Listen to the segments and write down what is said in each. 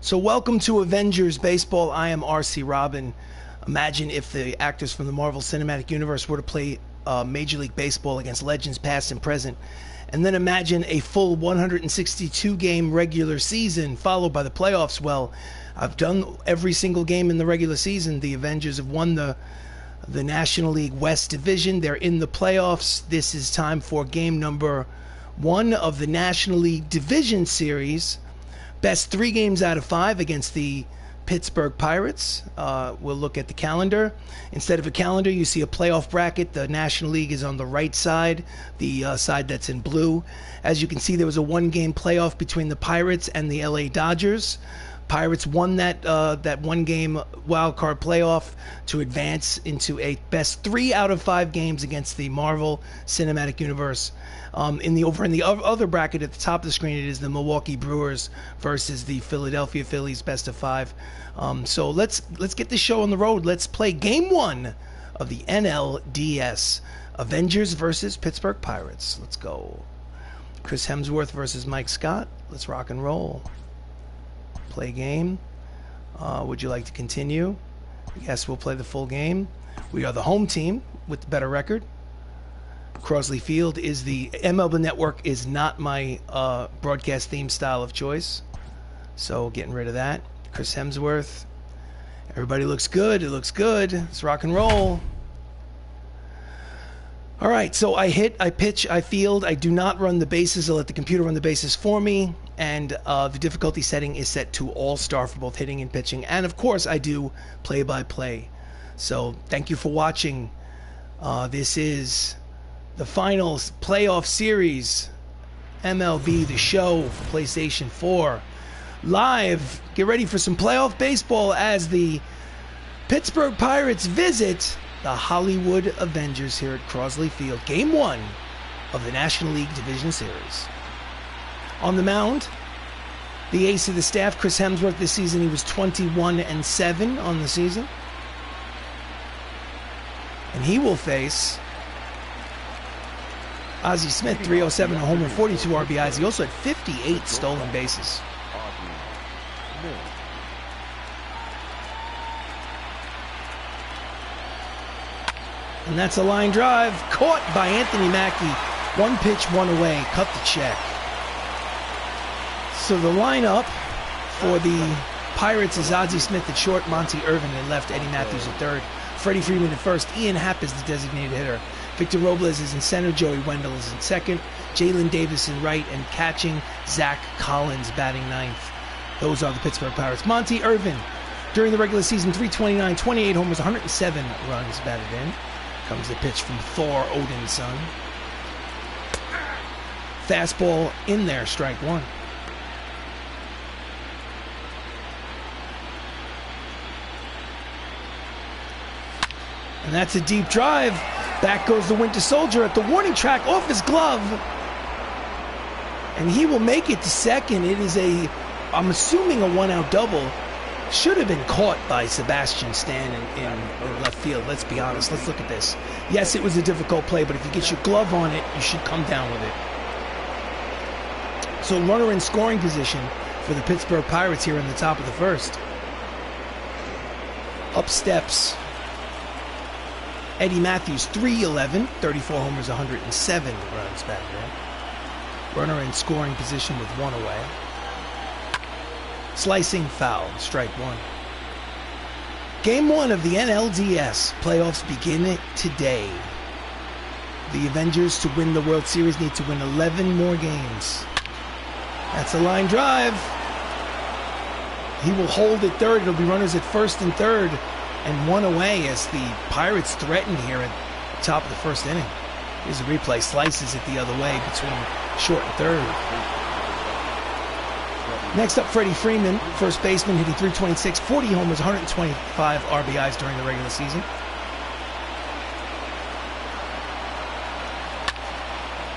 So welcome to Avengers Baseball. I am RC Robbin. Imagine if the actors from the Marvel Cinematic Universe were to play Major League Baseball against legends past and present. And then imagine a full 162-game regular season followed by the playoffs. Well, I've done every single game in the regular season. The Avengers have won the National League West Division. They're in the playoffs. This is time for game number 1 of the National League Division Series. Best 3 games out of 5 against the Pittsburgh Pirates. We'll look at the calendar. Instead of a calendar, you see a playoff bracket. The National League is on the right side, the side that's in blue. As you can see, there was a 1-game playoff between the Pirates and the LA Dodgers. Pirates won that 1-game wild card playoff to advance into a best 3 out of 5 games against the Marvel Cinematic Universe. In the other bracket at the top of the screen, it is the Milwaukee Brewers versus the Philadelphia Phillies, best of 5. So let's get this show on the road. Let's play game 1 of the NLDS, Avengers versus Pittsburgh Pirates. Let's go. Chris Hemsworth versus Mike Scott. Let's rock and roll. Play game. Would you like to continue? Yes, we'll play the full game. We are the home team with the better record. Crosley Field is the MLB Network is not my broadcast theme style of choice, so getting rid of that. Chris Hemsworth. Everybody looks good. It looks good. Let's rock and roll. All right, so I hit, I pitch, I field. I do not run the bases. I let the computer run the bases for me, and the difficulty setting is set to all-star for both hitting and pitching. And of course, I do play-by-play. So thank you for watching. This is the finals playoff series, MLB The Show for PlayStation 4. Live, get ready for some playoff baseball as the Pittsburgh Pirates visit the Hollywood Avengers here at Crosley Field. Game 1 of the National League Division Series. On the mound, the ace of the staff, Chris Hemsworth. This season he was 21-7 on the season. And he will face Ozzie Smith, 307, a homer, 42 RBIs. He also had 58 stolen bases. And that's a line drive, caught by Anthony Mackie. 1 pitch, 1 away, cut the check. So the lineup for the Pirates is Ozzie Smith at short, Monty Irvin at left, Eddie Matthews at third, Freddie Freeman at first, Ian Happ is the designated hitter. Victor Robles is in center, Joey Wendell is in second, Jalen Davis in right, and catching Zach Collins batting 9th. Those are the Pittsburgh Pirates. Monty Irvin, during the regular season, 329, 28 homers, 107 runs batted in. Comes the pitch from Thor Odinson. Fastball in there, strike 1. And that's a deep drive. Back goes the Winter Soldier at the warning track, off his glove. And he will make it to second. It is I'm assuming a 1-out double. Should have been caught by Sebastian Stan in left field. Let's be honest. Let's look at this. Yes, it was a difficult play, but if you get your glove on it, you should come down with it. So runner in scoring position for the Pittsburgh Pirates here in the top of the first. Up steps Eddie Matthews, 311, 34 homers, 107 runs batted in. Runner in scoring position with 1 away. Slicing foul, strike 1. Game 1 of the NLDS playoffs begin today. The Avengers, to win the World Series, need to win 11 more games. That's a line drive. He will hold at third. It'll be runners at first and third, and 1 away as the Pirates threaten here at the top of the first inning. Here's a replay. Slices it the other way between short and third. Next up, Freddie Freeman, first baseman, hitting 326, 40 homers, 125 RBIs during the regular season.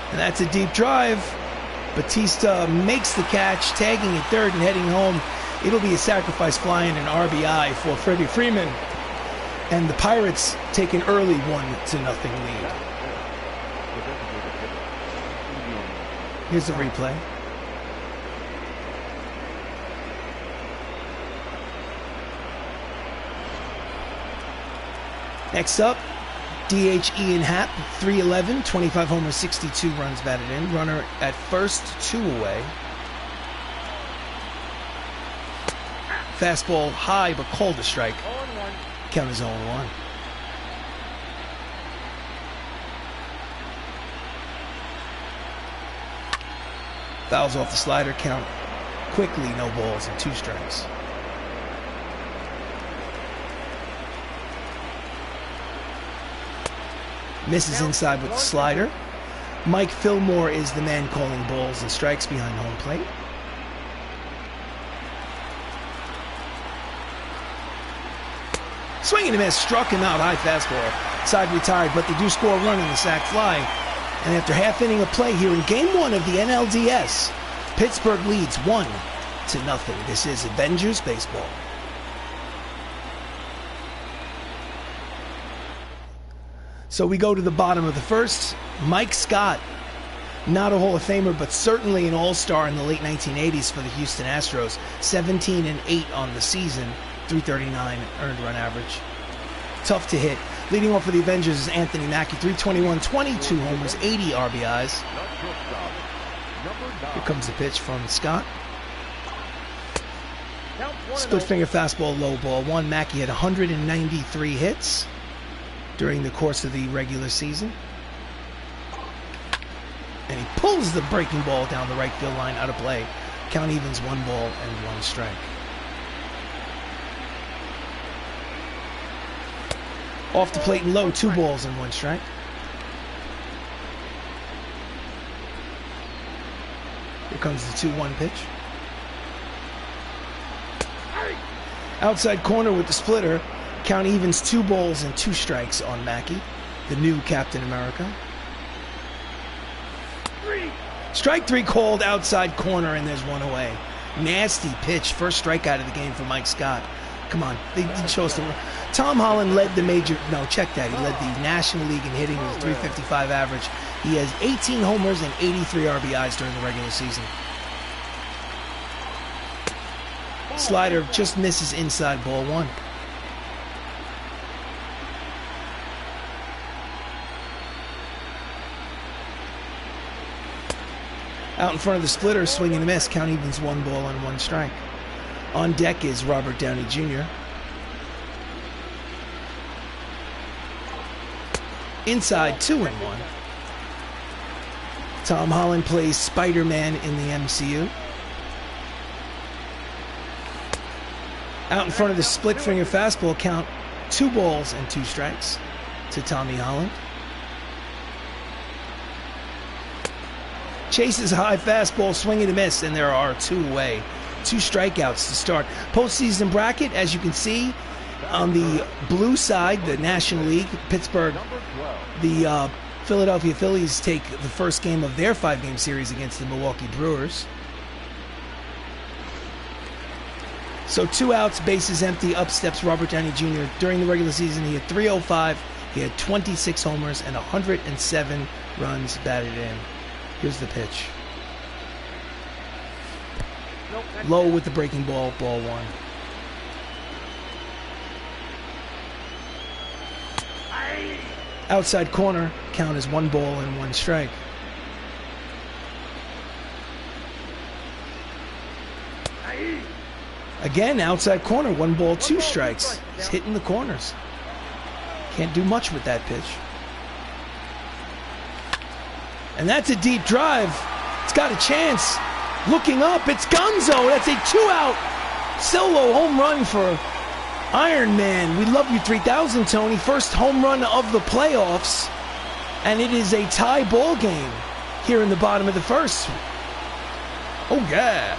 And that's a deep drive. Batista makes the catch, tagging at third and heading home. It'll be a sacrifice fly and an RBI for Freddie Freeman. And the Pirates take an early 1-0 lead. Here's the replay. Next up, DH Ian Happ, 311, 25 homers, 62 runs batted in. Runner at first, 2 away. Fastball high, but called a strike. Count is 0-1. Fouls off the slider, count quickly, no balls and 2 strikes. Misses inside with the slider. Mike Fillmore is the man calling balls and strikes behind home plate. Swing and a miss, struck him out, high fastball. Side retired, but they do score a run in the sac fly. And after half inning of play here in Game 1 of the NLDS, Pittsburgh leads 1-0. This is Avengers Baseball. So we go to the bottom of the first. Mike Scott, not a Hall of Famer, but certainly an all-star in the late 1980s for the Houston Astros. 17-8 on the season, 339 earned run average. Tough to hit. Leading off for the Avengers is Anthony Mackie, 321, 22 homers, 80 RBIs. Here comes the pitch from Scott. Split finger fastball, low ball 1. Mackie had 193 hits during the course of the regular season. And he pulls the breaking ball down the right field line out of play. Count evens, 1 ball and 1 strike. Off the plate and low, 2 balls and 1 strike. Here comes the 2-1 pitch. Outside corner with the splitter. Count evens, 2 balls and 2 strikes on Mackie, the new Captain America. Strike 3 called outside corner, and there's 1 away. Nasty pitch, first strikeout of the game for Mike Scott. Come on, they chose to. Tom Holland led the major. No, check that. He led the National League in hitting with a 355 average. He has 18 homers and 83 RBIs during the regular season. Slider just misses inside, ball 1. Out in front of the splitter, swing and a miss. Count evens, 1 ball and 1 strike. On deck is Robert Downey Jr. Inside, 2-1. Tom Holland plays Spider-Man in the MCU. Out in front of the split finger fastball, count 2 balls and 2 strikes to Tommy Holland. Chases a high fastball, swing and a miss, and there are 2 away. 2 strikeouts to start. Postseason bracket, as you can see, on the blue side, the National League, Pittsburgh, the Philadelphia Phillies take the first game of their 5-game series against the Milwaukee Brewers. So 2 outs, bases empty, up steps Robert Downey Jr. During the regular season, he had 305, he had 26 homers and 107 runs batted in. Here's the pitch. Low with the breaking ball, ball 1. Outside corner, count is 1 ball and 1 strike. Again, outside corner, 1 ball, 2 strikes. He's hitting the corners. Can't do much with that pitch. And that's a deep drive. It's got a chance. Looking up, it's Gonzo. That's a 2-out solo home run for Iron Man. We love you 3000, Tony. First home run of the playoffs. And it is a tie ball game here in the bottom of the first. Oh, yeah.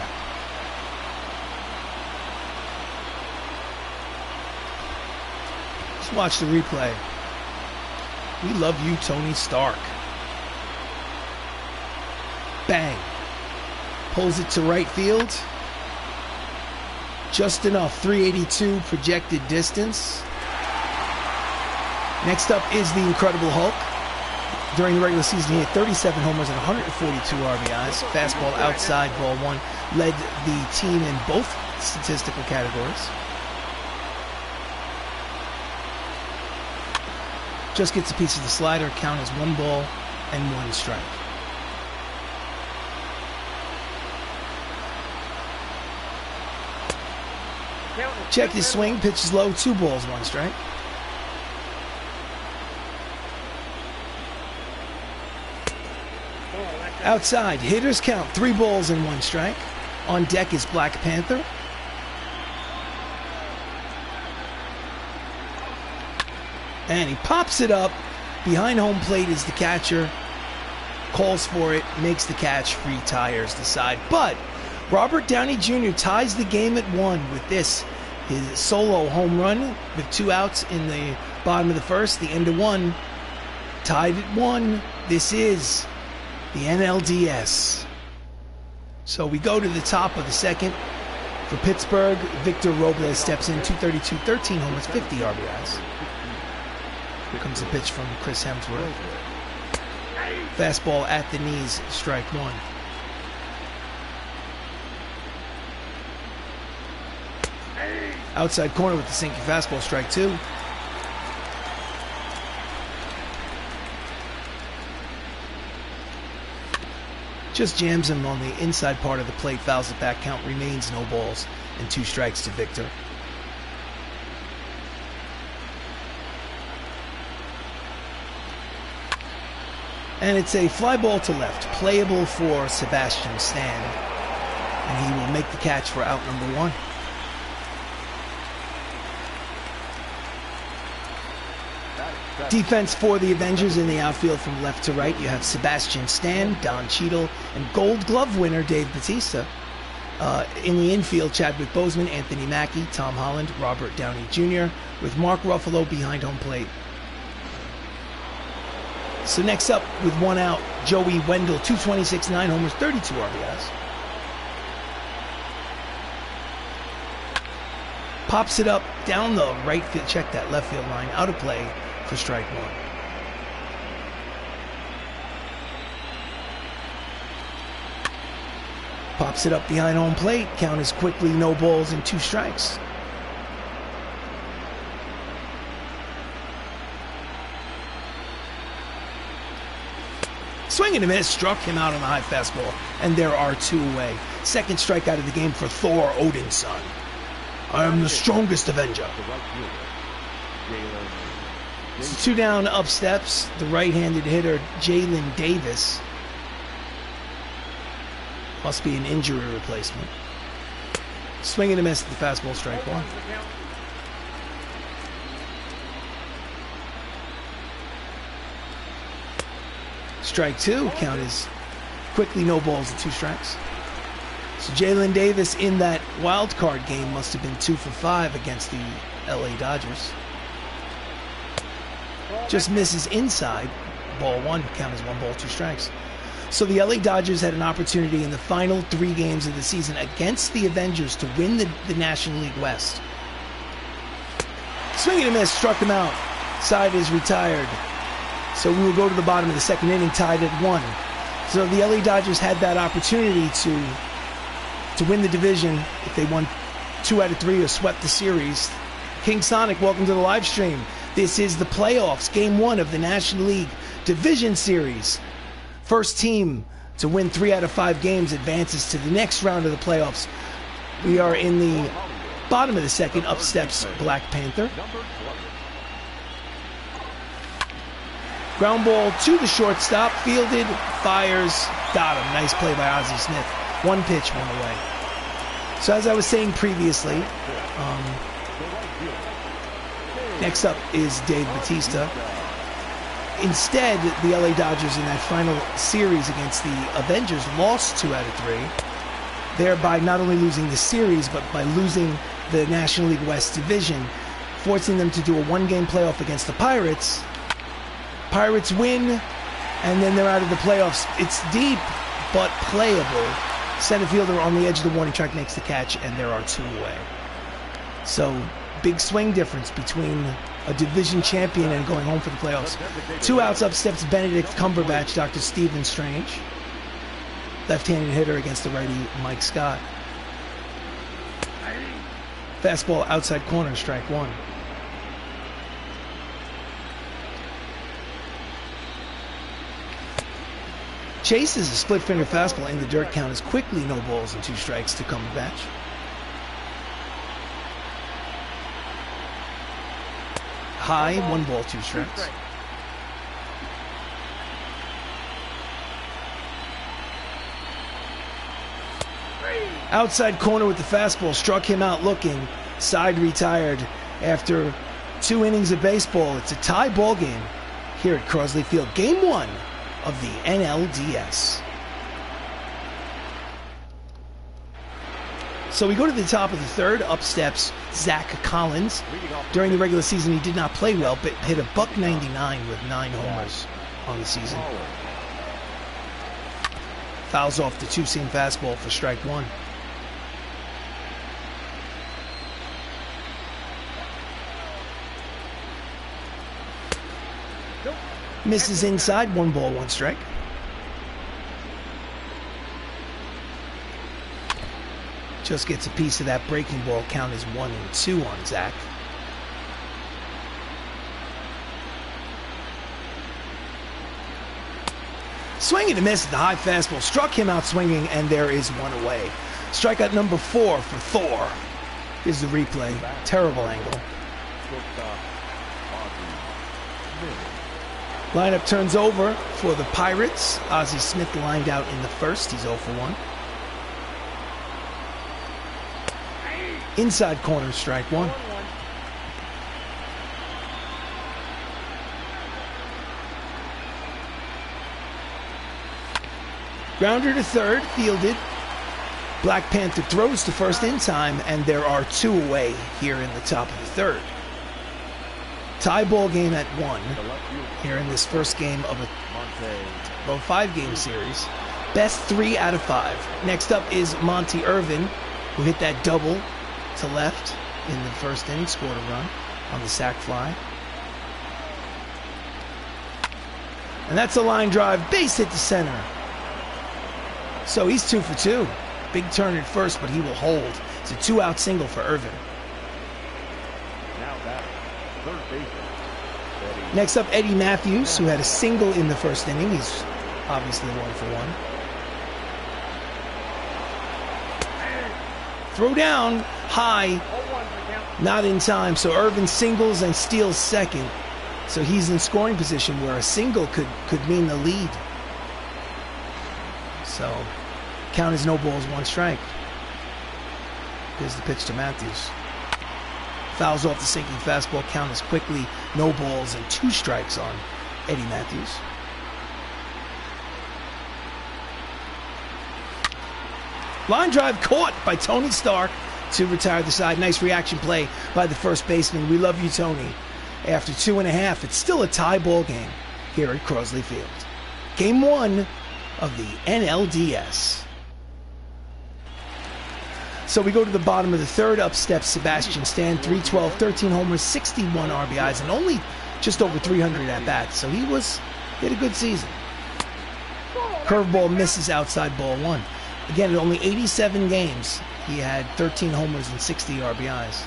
Let's watch the replay. We love you, Tony Stark. Bang. Pulls it to right field. Just enough. 382 projected distance. Next up is the Incredible Hulk. During the regular season, he had 37 homers and 142 RBIs. Fastball outside, ball 1. Led the team in both statistical categories. Just gets a piece of the slider. Count as 1 ball and 1 strike. Check his swing. Pitches low. 2 balls, 1 strike. Outside, hitters count 3 balls and 1 strike. On deck is Black Panther. And he pops it up. Behind home plate is the catcher. Calls for it, makes the catch, retires the side. But Robert Downey Jr. ties the game at 1 with this, his solo home run with 2 outs in the bottom of the first, the end of 1. Tied at 1. This is the NLDS. So we go to the top of the second. For Pittsburgh, Victor Robles steps in, 232, 13 homers, 50 RBIs. Here comes the pitch from Chris Hemsworth. Fastball at the knees, strike 1. Outside corner with the sinking fastball, strike 2. Just jams him on the inside part of the plate, fouls it back, count remains, no balls, and 2 strikes to Victor. And it's a fly ball to left, playable for Sebastian Stan. And he will make the catch for out number 1. Defense for the Avengers in the outfield from left to right. You have Sebastian Stan, Don Cheadle, and Gold Glove winner Dave Bautista. In the infield, Chadwick Boseman, Anthony Mackie, Tom Holland, Robert Downey Jr., with Mark Ruffalo behind home plate. So next up, with 1 out, Joey Wendell, 226, 9 homers, 32 RBIs. Pops it up down the right field, check that left field line, out of play for strike 1. Pops it up behind home plate, count is quickly no balls and 2 strikes. Swing and a miss, struck him out on the high fastball, and there are 2 away. Second strikeout of the game for Thor Odinson. I am the strongest Avenger. So 2 down, up steps the right-handed hitter Jalen Davis. Must be an injury replacement. Swing and a miss at the fastball, strike 1. Strike 2, count is quickly no balls and 2 strikes. So Jalen Davis in that wild card game must have been 2 for 5 against the LA Dodgers. Just misses inside, ball 1, count is 1 ball, 2 strikes. So the LA Dodgers had an opportunity in the final 3 games of the season against the Avengers to win the National League West. Swing and a miss, struck him out. Side is retired. So we will go to the bottom of the second inning, tied at 1. So the LA Dodgers had that opportunity to win the division if they won 2 out of 3 or swept the series. King Sonic, welcome to the live stream. This is the playoffs, game 1 of the National League Division Series. First team to win 3 out of 5 games advances to the next round of the playoffs. We are in the bottom of the second, up steps Black Panther. Ground ball to the shortstop, fielded, fires, got him. Nice play by Ozzie Smith. 1 pitch, 1 away. So as I was saying previously, next up is Dave Bautista. Instead, the LA Dodgers in that final series against the Avengers lost 2 out of 3, thereby not only losing the series, but by losing the National League West Division, forcing them to do a 1-game playoff against the Pirates. Pirates win, and then they're out of the playoffs. It's deep, but playable. Center fielder on the edge of the warning track makes the catch, and there are 2 away. So, big swing difference between a division champion and going home for the playoffs. 2 outs, up steps Benedict Cumberbatch, Dr. Stephen Strange. Left-handed hitter against the righty Mike Scott. Fastball outside corner, strike 1. Chases a split finger fastball in the dirt. Count is quickly no balls and 2 strikes to Cumberbatch. High, 1 ball, 2 strikes. Outside corner with the fastball, struck him out looking. Side retired after 2 innings of baseball. It's a tie ball game here at Crosley Field. Game 1 of the NLDS. So we go to the top of the third. Up steps Zach Collins. During the regular season, he did not play well, but hit a .199 with 9 homers on the season. Fouls off the 2-seam fastball for strike 1. Misses inside, 1 ball, 1 strike. Just gets a piece of that breaking ball. Count is 1-2 on Zach. Swing and a miss at the high fastball. Struck him out swinging, and there is 1 away. Strikeout number 4 for Thor. Here's the replay. Terrible angle. Lineup turns over for the Pirates. Ozzie Smith lined out in the first. He's 0 for 1. Inside corner, strike 1. Grounder to third, fielded. Black Panther throws to first in time, and there are 2 away here in the top of the third. Tie ball game at 1 here in this first game of a 5-game series. Best 3 out of 5. Next up is Monty Irvin, who hit that double to left in the first inning, scored a run on the sac fly. And that's a line drive, base hit to center. So he's 2 for 2. Big turn at first, but he will hold. It's a 2-out single for Irvin. Next up, Eddie Matthews, who had a single in the first inning. He's obviously 1 for 1. Throw down, high, not in time. So Irvin singles and steals second. So he's in scoring position where a single could mean the lead. So count is no balls, 1 strike. Here's the pitch to Matthews. Fouls off the sinking fastball. Count is quickly no balls and 2 strikes on Eddie Matthews. Line drive caught by Tony Stark to retire the side. Nice reaction play by the first baseman. We love you, Tony. After 2.5, it's still a tie ball game here at Crosley Field. Game 1 of the NLDS. So we go to the bottom of the third. Up steps Sebastian Stan, 312, 13 homers, 61 RBIs, and only just over 300 at-bats. So he had a good season. Curveball misses outside ball 1. Again, in only 87 games, he had 13 homers and 60 RBIs.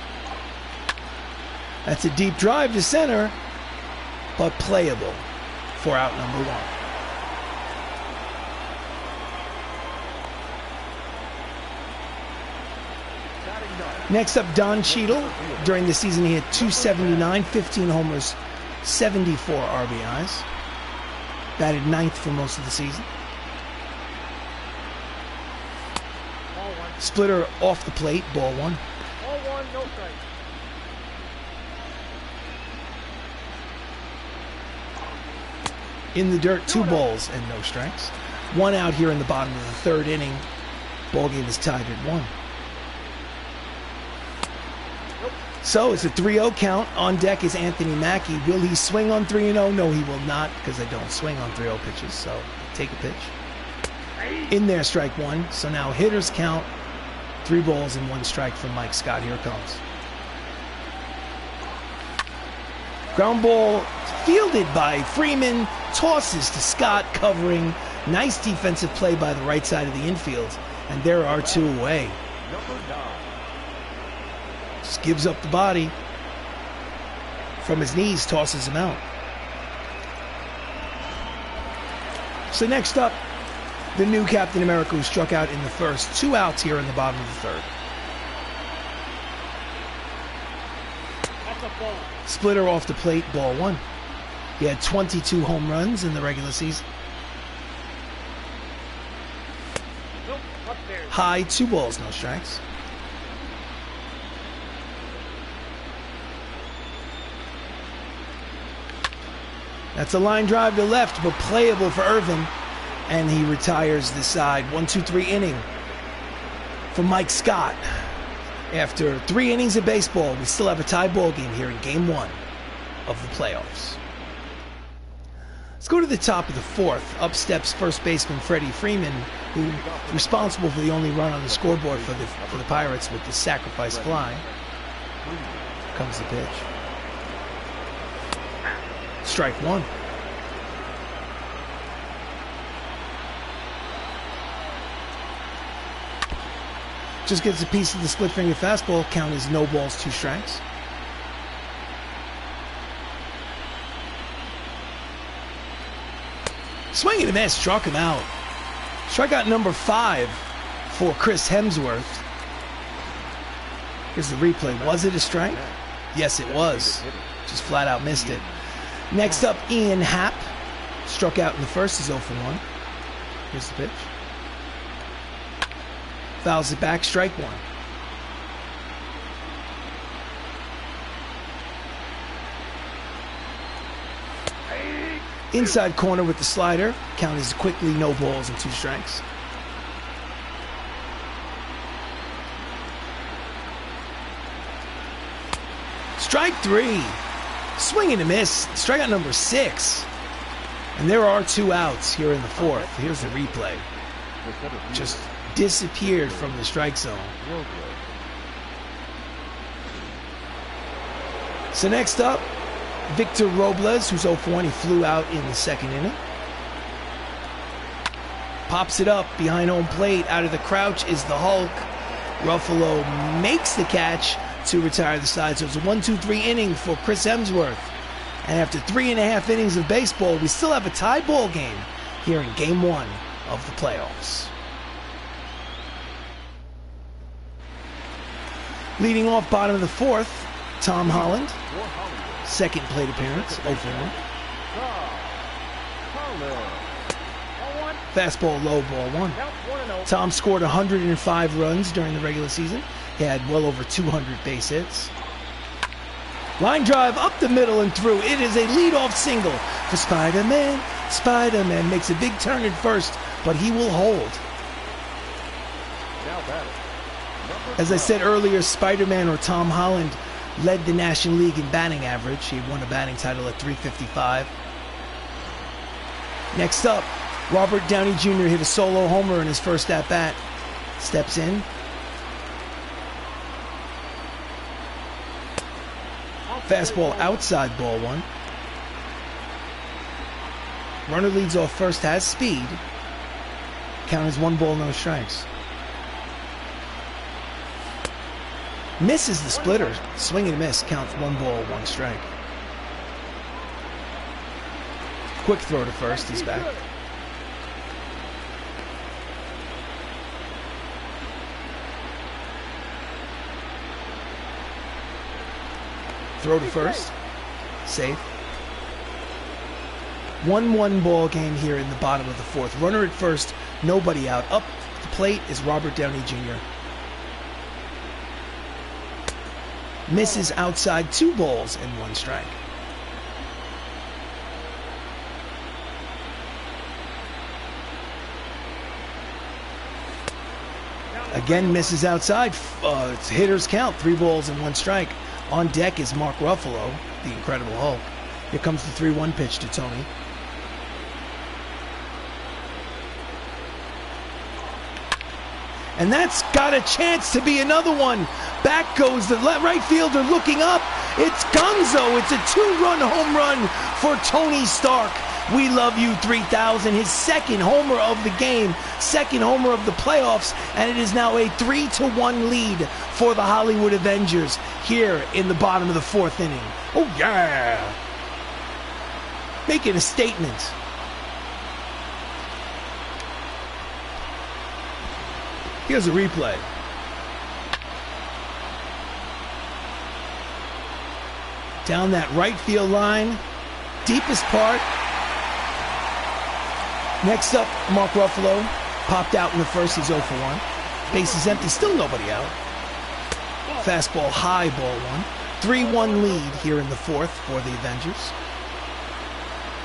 That's a deep drive to center, but playable for out number 1. Next up, Don Cheadle. During the season, he had 279, 15 homers, 74 RBIs. Batted 9th for most of the season. Splitter off the plate, ball 1. Ball 1, no strike. In the dirt, 2 balls and no strikes. 1 out here in the bottom of the third inning. Ball game is tied at 1. So it's a 3-0 count. On deck is Anthony Mackie. Will he swing on 3-0? No, he will not, because I don't swing on 3-0 pitches. So take a pitch. In there, strike 1. So now hitters count. 3 balls and 1 strike from Mike Scott. Here it comes. Ground ball fielded by Freeman. Tosses to Scott, covering. Nice defensive play by the right side of the infield. And there are 2 away. Just gives up the body. From his knees, tosses him out. So next up, the new Captain America who struck out in the first. 2 outs here in the bottom of the third. That's a ball. Splitter off the plate, ball 1. He had 22 home runs in the regular season. Nope, up there. High, 2 balls, no strikes. That's a line drive to left, but playable for Irvin. And he retires the side. 1-2-3 inning for Mike Scott. After 3 innings of baseball, we still have a tie ball game here in Game 1 of the playoffs. Let's go to the top of the 4th. Up steps first baseman Freddie Freeman, who's responsible for the only run on the scoreboard for the Pirates with the sacrifice fly. Comes the pitch. Strike 1. Just gets a piece of the split finger fastball. Count is no balls, 2 strikes. Swing and a miss, struck him out. Strikeout number 5 for Chris Hemsworth. Here's the replay. Was it a strike? Yes, it was. Just flat out missed it. Next up, Ian Happ. Struck out in the first, is 0 for 1. Here's the pitch. Fouls it back, strike 1. Inside corner with the slider. Count is quickly no balls and 2 strikes. Strike 3. Swing and a miss. Strikeout number 6. And there are 2 outs here in the 4th. Here's the replay. Just disappeared from the strike zone. So next up, Victor Robles, who's 0 for 1. He flew out in the 2nd inning. Pops it up behind home plate. Out of the crouch is the Hulk. Ruffalo makes the catch to retire the side. So it's a 1-2-3 inning for Chris Hemsworth. And after 3.5 innings of baseball, we still have a tie ball game here in Game 1 of the playoffs. Leading off bottom of the 4th, Tom Holland. 2nd plate appearance, 0 for 1. Fastball low, ball 1. Tom scored 105 runs during the regular season. He had well over 200 base hits. Line drive up the middle and through. It is a leadoff single for Spider-Man. Spider-Man makes a big turn at first, but he will hold. As I said earlier, Spider-Man or Tom Holland led the National League in batting average. He won a batting title at .355. Next up, Robert Downey Jr. hit a solo homer in his first at-bat. Steps in. Fastball outside, ball 1. Runner leads off first, has speed. Count is 1 ball, no strikes. Misses the splitter. Swing and a miss. Counts 1 ball, 1 strike. Quick throw to first. He's back. Throw to first. Safe. 1-1 ball game here in the bottom of the 4th. Runner at first. Nobody out. Up the plate is Robert Downey Jr. Misses outside, 2 balls and 1 strike. Again, misses outside. It's hitter's count, 3 balls and 1 strike. On deck is Mark Ruffalo, the Incredible Hulk. Here comes the 3-1 pitch to Tony. And that's got a chance to be another one. Back goes the right fielder looking up. It's Gonzo. It's a 2-run home run for Tony Stark. We love you 3000. His 2nd homer of the game, 2nd homer of the playoffs, and it is now a 3-1 lead for the Hollywood Avengers here in the bottom of the 4th inning. Oh yeah! Making a statement. Here's a replay. Down that right field line, deepest part. Next up, Mark Ruffalo popped out in the first. He's 0 for 1. Base is empty, still nobody out. Fastball high, ball 1. 3-1 lead here in the fourth for the Avengers.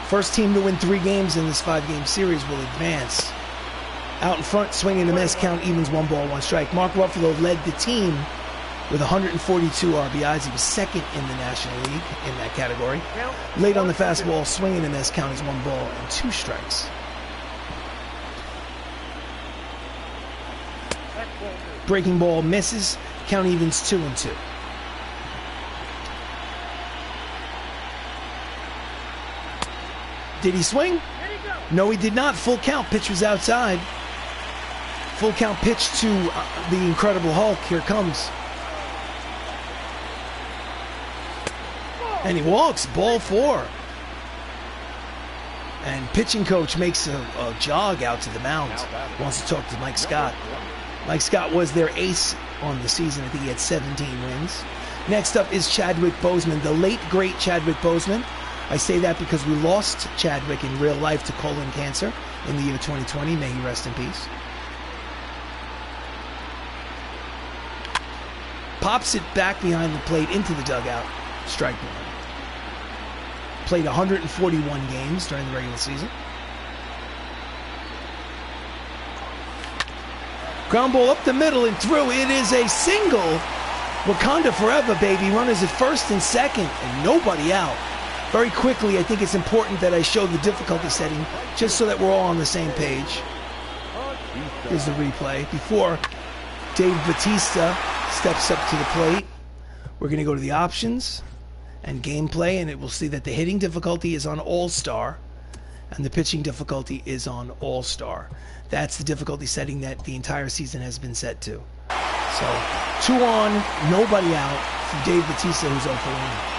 First team to win 3 games in this 5-game series will advance. Out in front, swinging a miss, count evens, 1 ball, 1 strike. Mark Ruffalo led the team with 142 RBIs. He was second in the National League in that category. Late on the fastball, swinging a miss, count is 1 ball and 2 strikes. Breaking ball misses, count evens 2-2. Did he swing? No, he did not. Full count. Pitch was outside. Full count pitch to the Incredible Hulk. Here comes. And he walks. Ball 4. And pitching coach makes a jog out to the mound. Wants to talk to Mike Scott. Mike Scott was their ace on the season. I think he had 17 wins. Next up is Chadwick Boseman, the late, great Chadwick Boseman. I say that because we lost Chadwick in real life to colon cancer in the year 2020. May he rest in peace. Pops it back behind the plate into the dugout. Strike 1. Played 141 games during the regular season. Ground ball up the middle and through. It is a single. Wakanda forever, baby. Runners at first and second and nobody out. Very quickly, I think it's important that I show the difficulty setting just so that we're all on the same page. Here's the replay. Before Dave Bautista steps up to the plate, we're going to go to the options and gameplay, and it will see that the hitting difficulty is on All-Star and the pitching difficulty is on All-Star. That's the difficulty setting that the entire season has been set to. So, 2 on, nobody out from Dave Bautista, who's 0 for 1.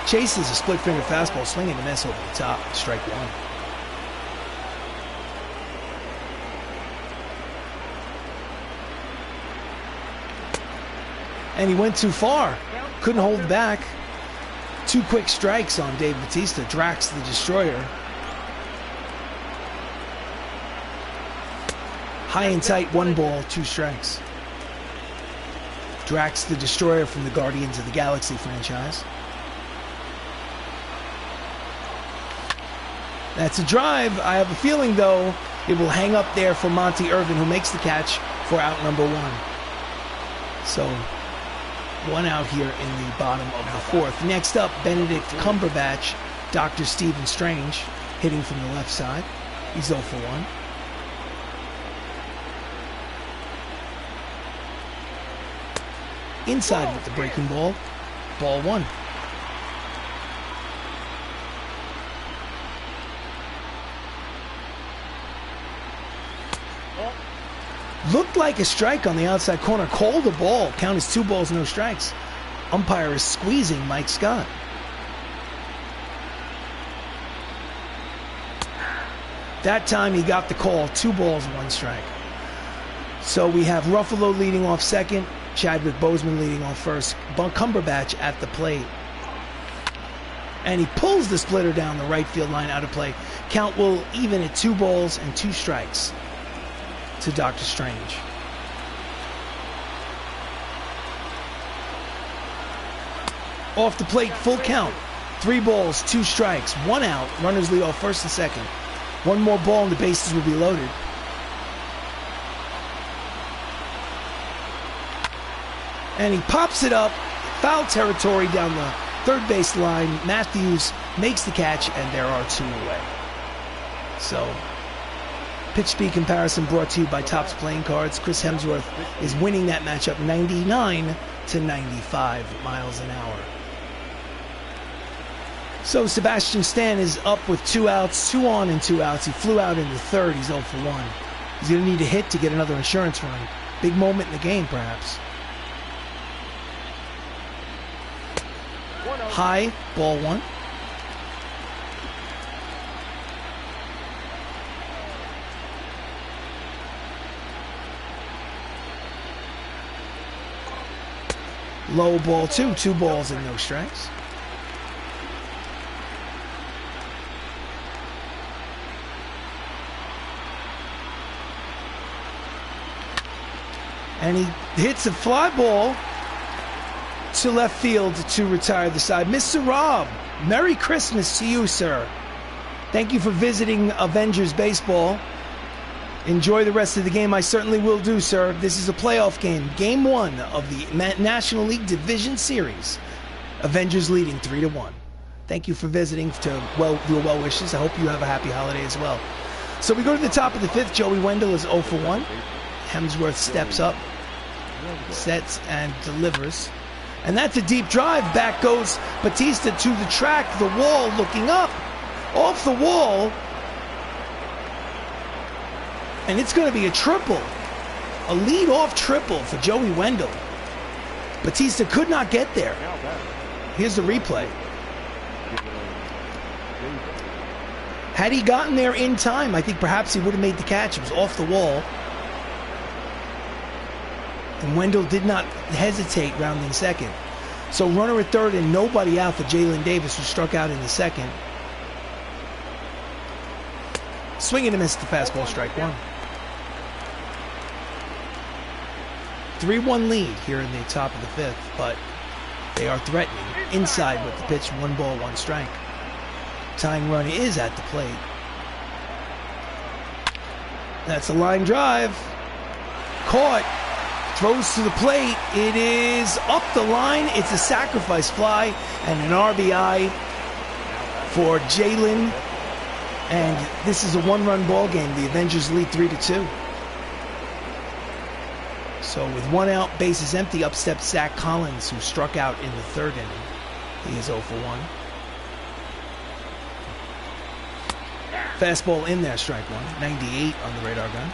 Chases a split finger fastball, swinging a miss over the top. Strike 1. And he went too far. Couldn't hold back. 2 quick strikes on Dave Bautista. Drax the Destroyer. High and tight, 1 ball, 2 strikes. Drax the Destroyer from the Guardians of the Galaxy franchise. That's a drive. I have a feeling, though, it will hang up there for Monty Irvin, who makes the catch for out number 1. So, 1 out here in the bottom of the 4th. Next up, Benedict Cumberbatch, Dr. Stephen Strange, hitting from the left side. He's 0 for 1. Inside with the breaking ball. Ball 1. Looked like a strike on the outside corner. Called the ball. Count is 2 balls, no strikes. Umpire is squeezing Mike Scott. That time he got the call. 2 balls, 1 strike. So we have Ruffalo leading off second. Chadwick Boseman leading off first. Cumberbatch at the plate. And he pulls the splitter down the right field line out of play. Count will even at 2 balls and 2 strikes to Dr. Strange. Off the plate, full count. 3 balls, 2 strikes, 1 out. Runners lead off first and second. 1 more ball and the bases will be loaded. And he pops it up, foul territory down the third base line. Matthews makes the catch, and there are 2 away. So, pitch speed comparison brought to you by Topps Playing Cards. Chris Hemsworth is winning that matchup 99 to 95 miles an hour. So Sebastian Stan is up with 2 outs, 2 on and 2 outs. He flew out in the third. He's 0 for 1. He's going to need a hit to get another insurance run. Big moment in the game, perhaps. High, ball 1. Low ball two. 2 balls and no strikes. And he hits a fly ball to left field to retire the side. Mr. Rob, Merry Christmas to you, sir. Thank you for visiting Avengers Baseball. Enjoy the rest of the game. I certainly will do, sir. This is a playoff game. Game 1 of the National League Division Series. Avengers leading 3-1. Thank you for visiting, to your well wishes. I hope you have a happy holiday as well. So we go to the top of the 5th. Joey Wendell is 0 for 1. Hemsworth steps up, sets, and delivers. And that's a deep drive. Back goes Batista to the track, the wall, looking up, off the wall. And it's going to be a triple, a lead-off triple for Joey Wendell. Batista could not get there. Here's the replay. Had he gotten there in time, I think perhaps he would have made the catch. It was off the wall. And Wendell did not hesitate rounding second. So runner at third and nobody out for Jalen Davis, who struck out in the second. Swing and a miss, the fastball, strike one. 3-1 lead here in the top of the 5th, but they are threatening inside with the pitch. 1 ball, 1 strike. Tying run is at the plate. That's a line drive. Caught. Throws to the plate. It is up the line. It's a sacrifice fly and an RBI for Jalen. And this is a 1-run ball game. The Avengers lead 3-2. So with 1 out, bases empty, up steps Zach Collins, who struck out in the 3rd inning. He is 0 for 1. Fastball in there, strike one. 98 on the radar gun.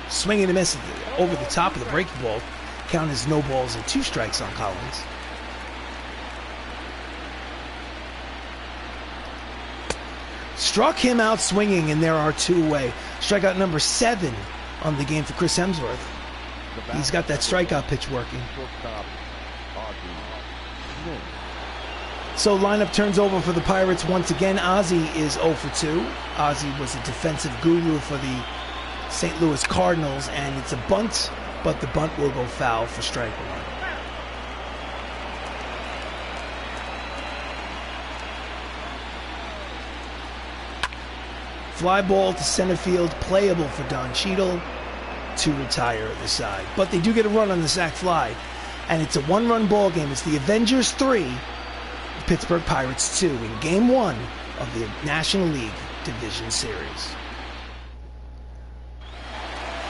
Swing and a miss over the top of the breaking ball. Count as no balls and 2 strikes on Collins. Struck him out swinging, and there are 2 away. Strikeout number 7 on the game for Chris Hemsworth. He's got that strikeout pitch working. So lineup turns over for the Pirates once again. Ozzie is 0 for 2. Ozzie was a defensive guru for the St. Louis Cardinals, and it's a bunt, but the bunt will go foul for strike one. Fly ball to center field, playable for Don Cheadle to retire the side. But they do get a run on the sac fly, and it's a 1-run ball game. It's the Avengers 3, the Pittsburgh Pirates 2 in Game 1 of the National League Division Series.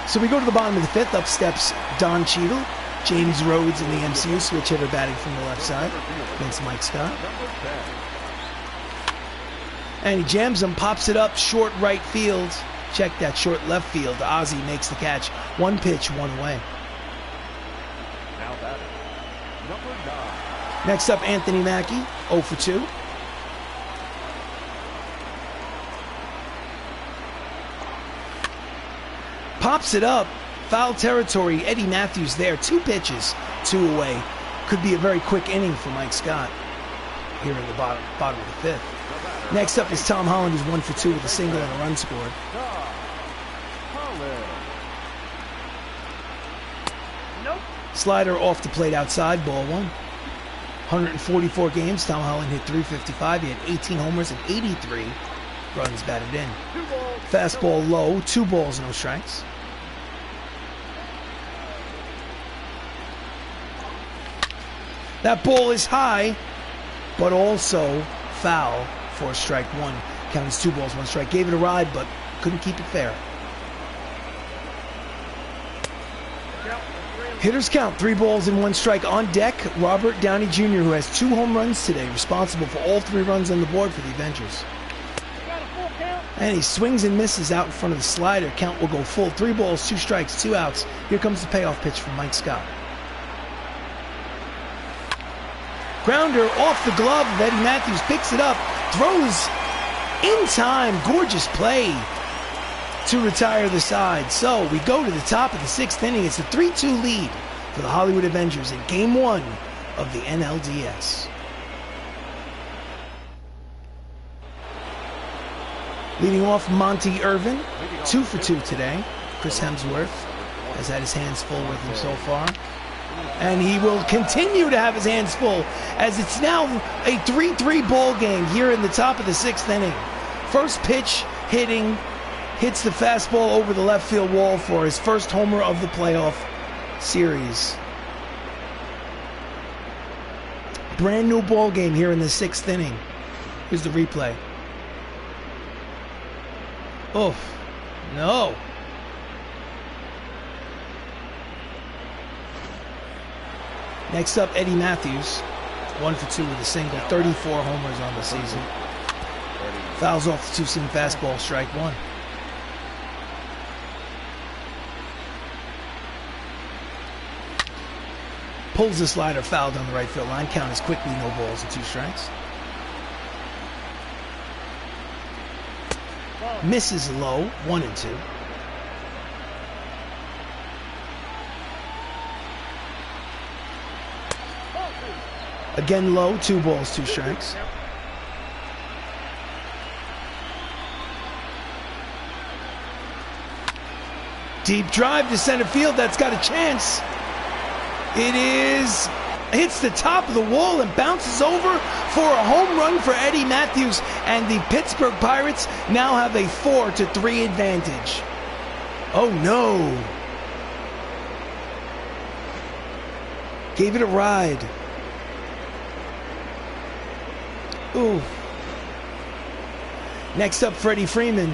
So we go to the bottom of the 5th. Up steps Don Cheadle. James Rhodes in the MCU switch hitter batting from the left side against Mike Scott. And he jams him, pops it up short right field. Check that, short left field. Ozzie makes the catch. 1 pitch, 1 away. Next up, Anthony Mackie, 0 for 2. Pops it up, foul territory. Eddie Matthews there, 2 pitches, 2 away. Could be a very quick inning for Mike Scott here in the bottom of the 5th. Next up is Tom Holland, who's 1 for 2 with a single and a run scored. Slider off the plate outside, ball 1. 144 games, Tom Holland hit .355. He had 18 homers and 83 runs batted in. Fastball low, 2 balls, no strikes. That ball is high, but also foul for strike 1. Count is 2 balls, 1 strike. Gave it a ride, but couldn't keep it fair. Hitters count, 3 balls and 1 strike. On deck, Robert Downey Jr., who has 2 home runs today, responsible for all 3 runs on the board for the Avengers. And he swings and misses out in front of the slider. Count will go full. 3 balls, 2 strikes, 2 outs. Here comes the payoff pitch from Mike Scott. Grounder off the glove of Eddie Matthews, picks it up, throws in time. Gorgeous play to retire the side. So we go to the top of the 6th inning. It's a 3-2 lead for the Hollywood Avengers in Game 1 of the NLDS. Leading off, Monty Irvin, 2 for 2 today. Chris Hemsworth has had his hands full with him so far. And he will continue to have his hands full as it's now a 3-3 ball game here in the top of the 6th inning. First pitch hitting, hits the fastball over the left field wall for his first homer of the playoff series. Brand new ball game here in the 6th inning. Here's the replay. Oh, no. Next up, Eddie Matthews, 1 for 2 with a single, 34 homers on the season. Fouls off the two-seam fastball, strike 1. Pulls the slider, fouled on the right field line. Count is quickly no balls and 2 strikes. Misses low, 1 and 2. Again low, 2 balls, 2 strikes. Deep drive to center field, that's got a chance. It hits the top of the wall and bounces over for a home run for Eddie Matthews, and the Pittsburgh Pirates now have a 4-3 advantage. Oh no. Gave it a ride. Ooh. Next up, Freddie Freeman,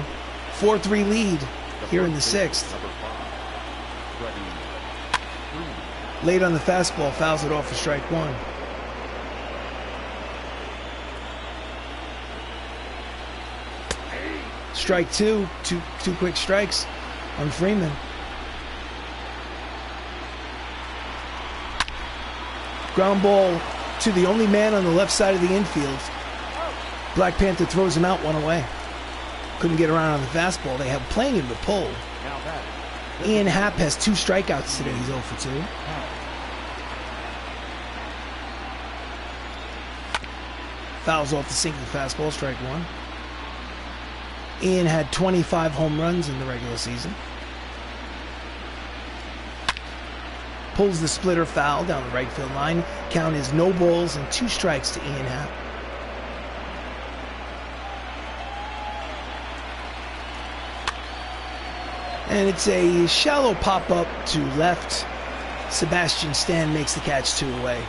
4-3 lead here in the 6th. Late on the fastball, fouls it off for strike 1. Strike 2, two quick strikes on Freeman. Ground ball to the only man on the left side of the infield. Black Panther throws him out, 1 away. Couldn't get around on the fastball. They have playing him to pull. Ian Happ has 2 strikeouts today. He's 0 for 2. Fouls off the sinking fastball, strike 1. Ian had 25 home runs in the regular season. Pulls the splitter, foul down the right field line. Count is no balls and 2 strikes to Ian Happ. And it's a shallow pop-up to left. Sebastian Stan makes the catch, 2 away.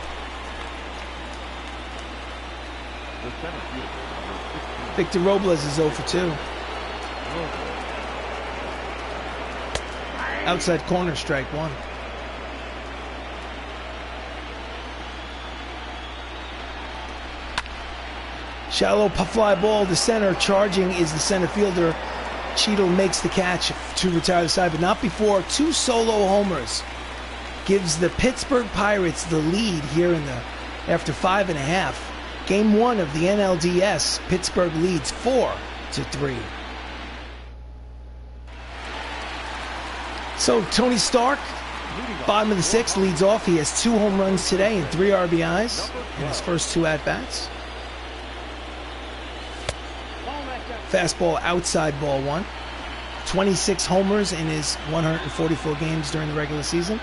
Victor Robles is 0 for 2. Outside corner, strike 1. Shallow fly ball to center. Charging is the center fielder. Cheadle makes the catch to retire the side, but not before 2 solo homers. Gives the Pittsburgh Pirates the lead here after 5.5. Game 1 of the NLDS. Pittsburgh leads 4-3. So Tony Stark, bottom of the 6th, leads off. He has 2 home runs today and 3 RBIs in his first 2 at-bats. Fastball outside, ball 1. 26 homers in his 144 games during the regular season.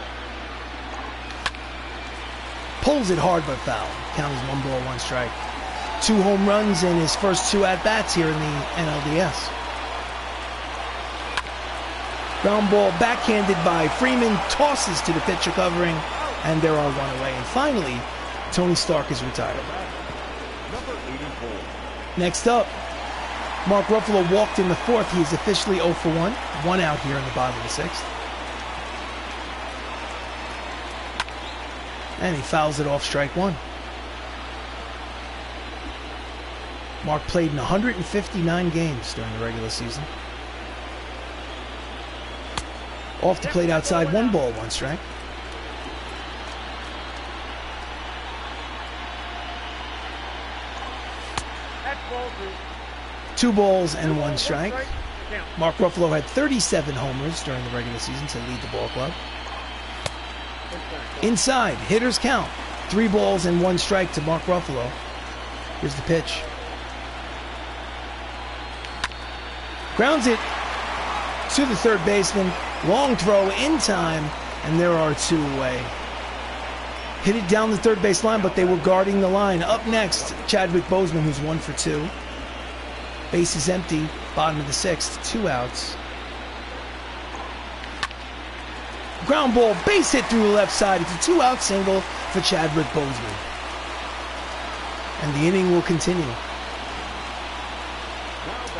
Pulls it hard but foul. Count is 1 ball, 1 strike. 2 home runs in his first 2 at-bats here in the NLDS. Ground ball backhanded by Freeman, tosses to the pitcher covering, and there are 1 away. And finally, Tony Stark is retired. Next up, Mark Ruffalo walked in the 4th. He is officially 0 for 1. 1 out here in the bottom of the 6th. And he fouls it off, strike 1. Mark played in 159 games during the regular season. Off the plate outside, 1 ball, 1 strike. That's ball 2. 2 balls and 1 strike. Count. Mark Ruffalo had 37 homers during the regular season to lead the ball club. Inside, hitters count. 3 balls and 1 strike to Mark Ruffalo. Here's the pitch. Grounds it to the third baseman. Long throw in time, and there are 2 away. Hit it down the third base line, but they were guarding the line. Up next, Chadwick Boseman, who's 1 for 2. Base is empty, bottom of the 6th, 2 outs. Ground ball, base hit through the left side. It's a 2-out single for Chadwick Boseman. And the inning will continue.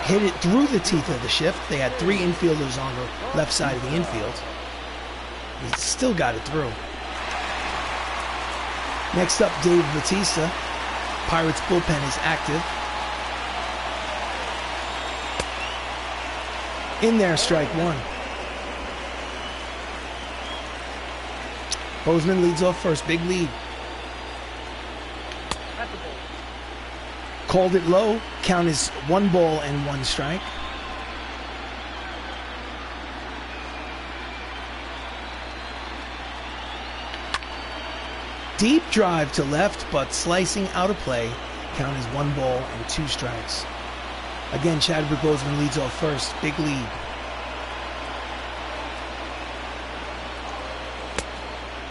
Hit it through the teeth of the shift. They had 3 infielders on the left side of the infield. He still got it through. Next up, Dave Bautista. Pirates bullpen is active. In there, strike 1. Boseman leads off first, big lead. That's a ball. Called it low, count is 1 ball and 1 strike. Deep drive to left, but slicing out of play, count is 1 ball and 2 strikes. Again, Chadwick Boseman leads off first, big lead.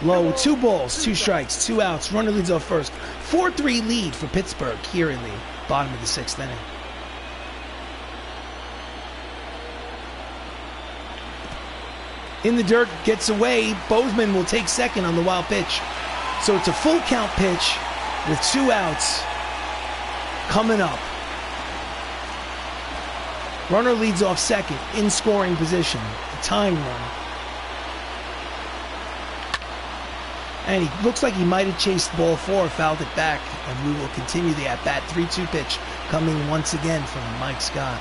Low, 2 balls, 2 strikes, 2 outs. Runner leads off first. 4-3 lead for Pittsburgh here in the bottom of the 6th inning. In the dirt, gets away. Boseman will take second on the wild pitch. So it's a full count pitch with 2 outs coming up. Runner leads off second in scoring position. A tying run. And he looks like he might have chased ball 4, fouled it back, and we will continue the at-bat. 3-2 pitch coming once again from Mike Scott.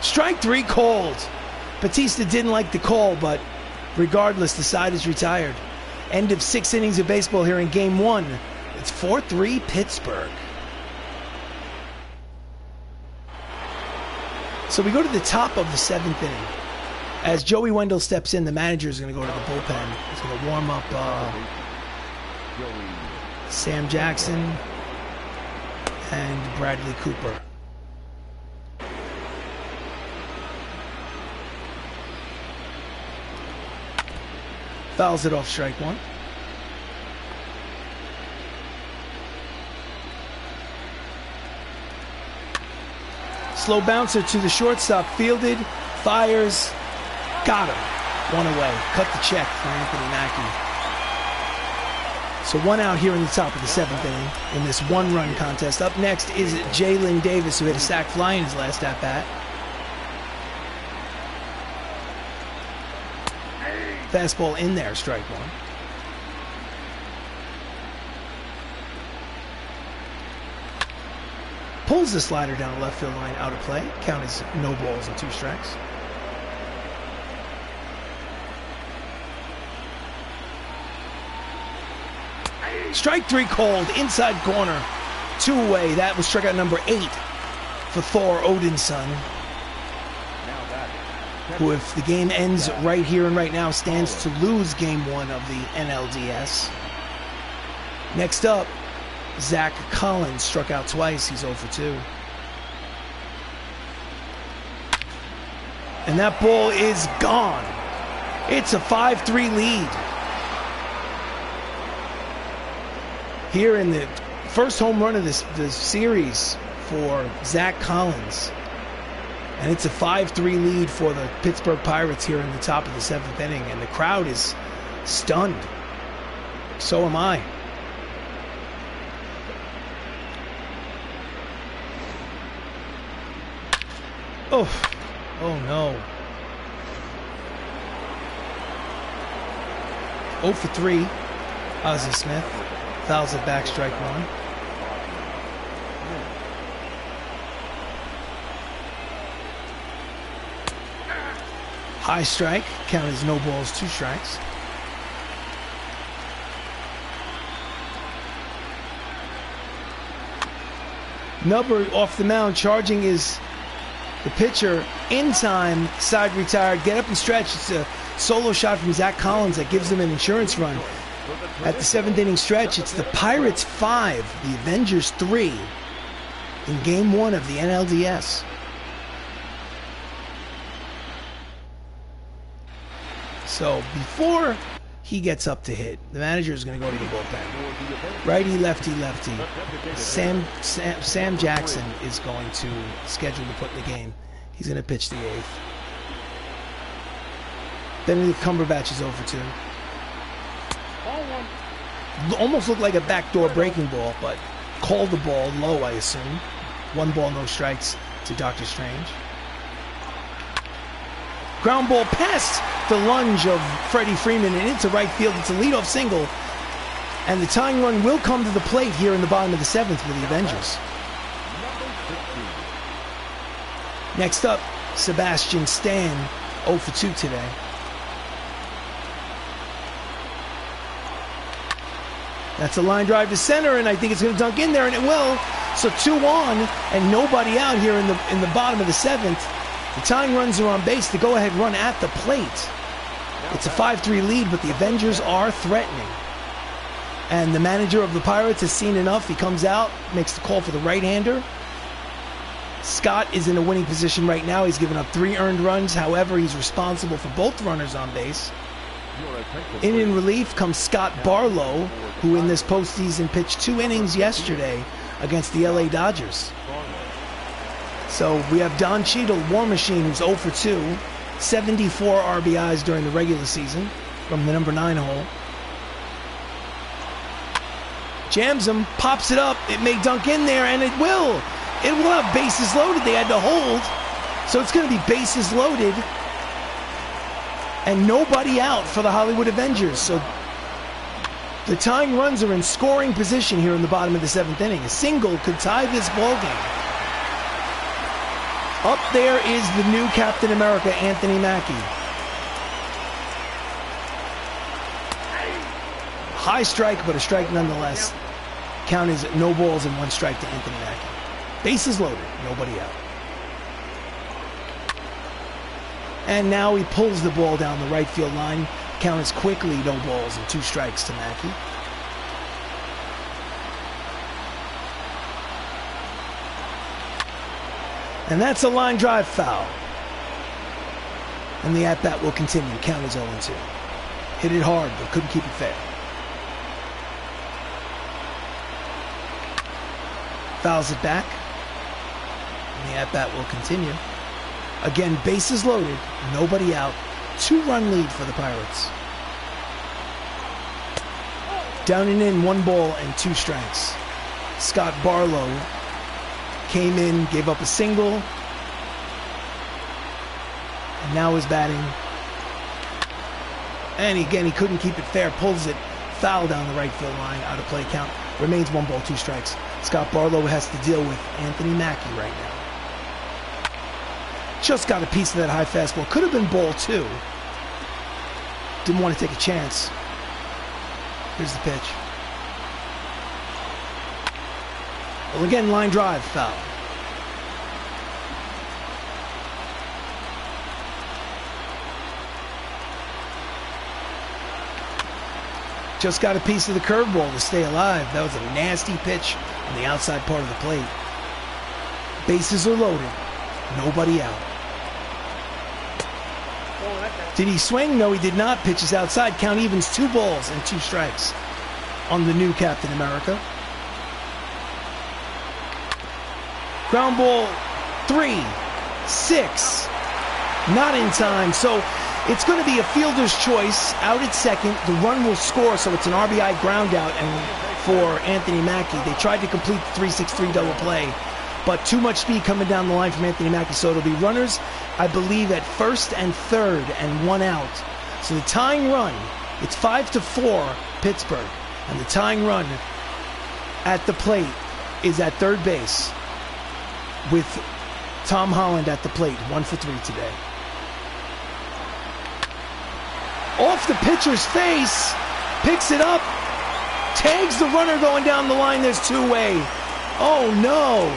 Strike 3 called. Bautista didn't like the call, but regardless, the side is retired. End of 6 innings of baseball here in Game 1. It's 4-3 Pittsburgh. So we go to the top of the 7th inning. As Joey Wendell steps in, the manager is going to go to the bullpen. He's going to warm up Sam Jackson and Bradley Cooper. Fouls it off, strike 1. Slow bouncer to the shortstop, fielded, fires, got him. 1 away. Cut the check for Anthony Mackie. So 1 out here in the top of the 7th inning in this 1-run contest. Up next is Jalen Davis, who hit a sac fly in his last at-bat. Fastball in there, strike 1. Pulls the slider down the left field line, out of play. Count is no balls and 2 strikes. Strike 3 called, inside corner, 2 away. That was strikeout number 8 for Thor Odinson, who, if the game ends right here and right now, stands to lose Game 1 of the NLDS. Next up, Zach Collins struck out twice. He's 0 for 2. And that ball is gone. It's a 5-3 lead. Here in the first home run of the series for Zach Collins. And it's a 5-3 lead for the Pittsburgh Pirates here in the top of the 7th inning. And the crowd is stunned. So am I. Oh no. 0 for 3. Ozzie Smith fouls it back, strike 1. High strike, count is no balls, 2 strikes. Nubber off the mound, charging is the pitcher. In time, side retired, get up and stretch. It's a solo shot from Zach Collins that gives them an insurance run. At the 7th inning stretch, it's the Pirates 5, the Avengers 3 in Game 1 of the NLDS. So before he gets up to hit, the manager is going to go to the bullpen. Righty, lefty, lefty. Sam Jackson is going to schedule to put in the game. He's going to pitch the 8th. Benedict Cumberbatch is 0 for 2. Almost looked like a backdoor breaking ball, but called the ball low, I assume. 1 ball, no strikes to Dr. Strange. Ground ball past the lunge of Freddie Freeman and into right field. It's a leadoff single. And the tying run will come to the plate here in the bottom of the 7th for the Avengers. Next up, Sebastian Stan, 0 for 2 today. That's a line drive to center, and I think it's going to dunk in there, and it will. So 2 on, and nobody out here in the bottom of the 7th. The tying runs are on base. The go-ahead run at the plate. It's a 5-3 lead, but the Avengers are threatening. And the manager of the Pirates has seen enough. He comes out, makes the call for the right-hander. Scott is in a winning position right now. He's given up 3 earned runs. However, he's responsible for both runners on base. In relief comes Scott Barlow, who in this postseason pitched 2 innings yesterday against the LA Dodgers. So we have Don Cheadle, War Machine, who's 0 for 2, 74 RBIs during the regular season from the number 9 hole. Jams him, pops it up, it may dunk in there, and it will. It will have bases loaded. They had to hold, so it's going to be bases loaded and nobody out for the Hollywood Avengers. So the tying runs are in scoring position here in the bottom of the 7th inning. A single could tie this ball game. Up there is the new Captain America, Anthony Mackie. High strike, but a strike nonetheless. Count is no balls and 1 strike to Anthony Mackie. Bases loaded, nobody out. And now he pulls the ball down the right field line. Count is quickly no balls and 2 strikes to Mackie. And that's a line drive foul. And the at-bat will continue. Count is 0-2. Hit it hard, but couldn't keep it fair. Fouls it back. And the at-bat will continue. Again, bases loaded, nobody out. 2-run lead for the Pirates. Down and in, 1 ball and 2 strikes. Scott Barlow came in, gave up a single, and now is batting. And again, he couldn't keep it fair, pulls it, foul down the right field line, out of play count. Remains 1 ball, 2 strikes. Scott Barlow has to deal with Anthony Mackie right now. Just got a piece of that high fastball. Could have been ball 2. Didn't want to take a chance. Here's the pitch. Well, again, line drive, foul. Just got a piece of the curveball to stay alive. That was a nasty pitch on the outside part of the plate. Bases are loaded. Nobody out. Did he swing? No, he did not. Pitches outside. Count evens 2 balls and 2 strikes on the new Captain America. Ground ball 3, 6. Not in time. So it's going to be a fielder's choice out at second. The run will score, so it's an RBI ground out. And for Anthony Mackie, they tried to complete the 3-6-3 double play, but too much speed coming down the line from Anthony Mackie. So it'll be runners, I believe, at first and third and 1 out. So the tying run, it's 5-4 Pittsburgh. And the tying run at the plate is at third base with Tom Holland at the plate, 1 for 3 today. Off the pitcher's face, picks it up, tags the runner going down the line. There's 2-way. Oh, no.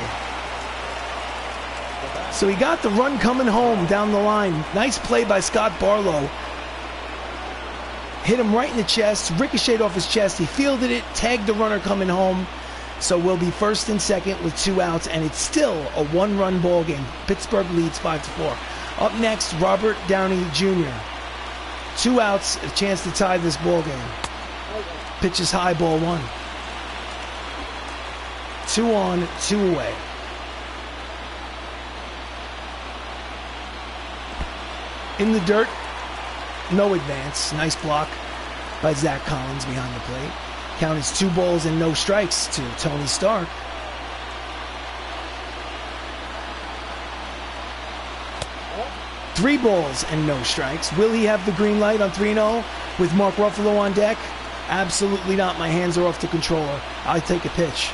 So he got the run coming home down the line. Nice play by Scott Barlow. Hit him right in the chest, ricocheted off his chest. He fielded it, tagged the runner coming home. So we'll be first and second with 2 outs, and it's still a 1-run ball game. Pittsburgh leads 5-4. Up next, Robert Downey Jr. 2 outs, a chance to tie this ball game. Pitches high, ball 1. 2 on, 2 away. In the dirt, no advance. Nice block by Zach Collins behind the plate. Count is 2 balls and no strikes to Tony Stark. Three balls and no strikes. Will he have the green light on 3-0 with Mark Ruffalo on deck? Absolutely not. My hands are off the controller. I take a pitch.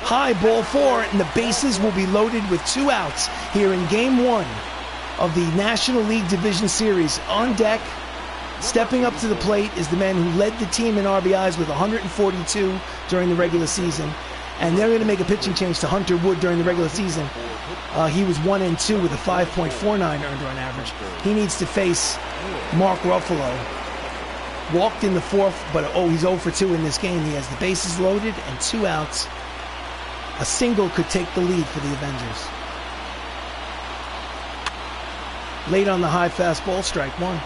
High, ball 4, and the bases will be loaded with 2 outs here in Game 1 of the National League Division Series. On deck, stepping up to the plate, is the man who led the team in RBIs with 142 during the regular season. And they're going to make a pitching change to Hunter Wood during the regular season. He was 1-2 with a 5.49 earned run average. He needs to face Mark Ruffalo. Walked in the 4th, but he's 0 for 2 in this game. He has the bases loaded and 2 outs. A single could take the lead for the Avengers. Late on the high fastball, strike 1.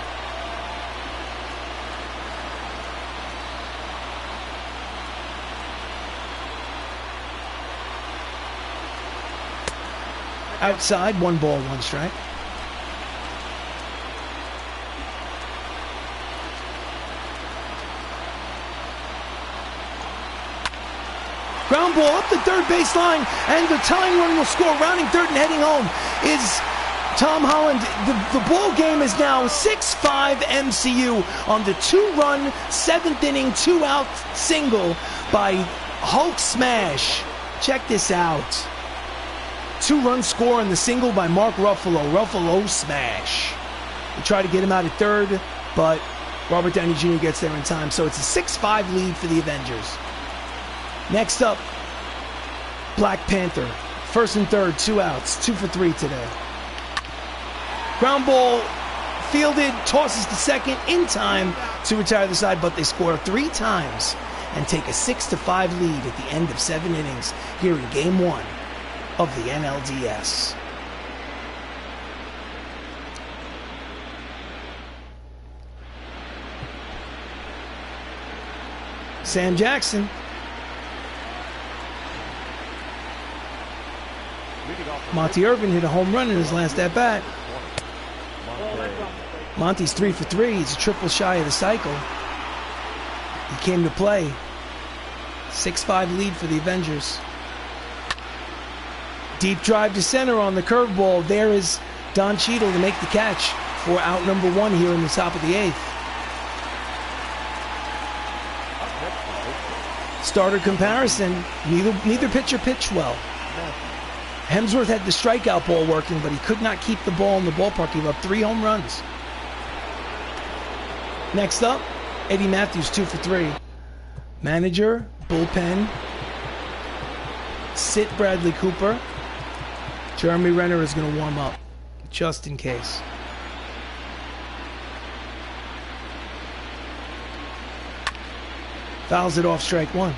Outside, 1 ball, 1 strike. Ground ball up the third base line, and the tying run will score. Rounding third and heading home is Tom Holland. The ball game is now 6-5 MCU on the 2-run, 7th inning, 2-out single by Hulk Smash. Check this out. 2-run score on the single by Mark Ruffalo. Ruffalo smash. We try to get him out at third, but Robert Downey Jr. gets there in time. So it's a 6-5 lead for the Avengers. Next up, Black Panther. First and third, 2 outs. 2 for 3 today. Ground ball fielded, tosses to second in time to retire the side, but they score 3 times and take a 6-5 lead at the end of 7 innings here in Game 1 of the NLDS. Sam Jackson. Monty Irvin hit a home run in his last at-bat. Monty's 3 for 3. He's a triple shy of the cycle. He came to play. 6-5 lead for the Avengers. Deep drive to center on the curveball. There is Don Cheadle to make the catch for out number 1 here in the top of the 8th. Starter comparison. Neither pitcher pitched well. Hemsworth had the strikeout ball working, but he could not keep the ball in the ballpark. He gave up 3 home runs. Next up, Eddie Matthews, 2 for 3. Manager, bullpen, sit Bradley Cooper. Jeremy Renner is going to warm up, just in case. Fouls it off, strike 1.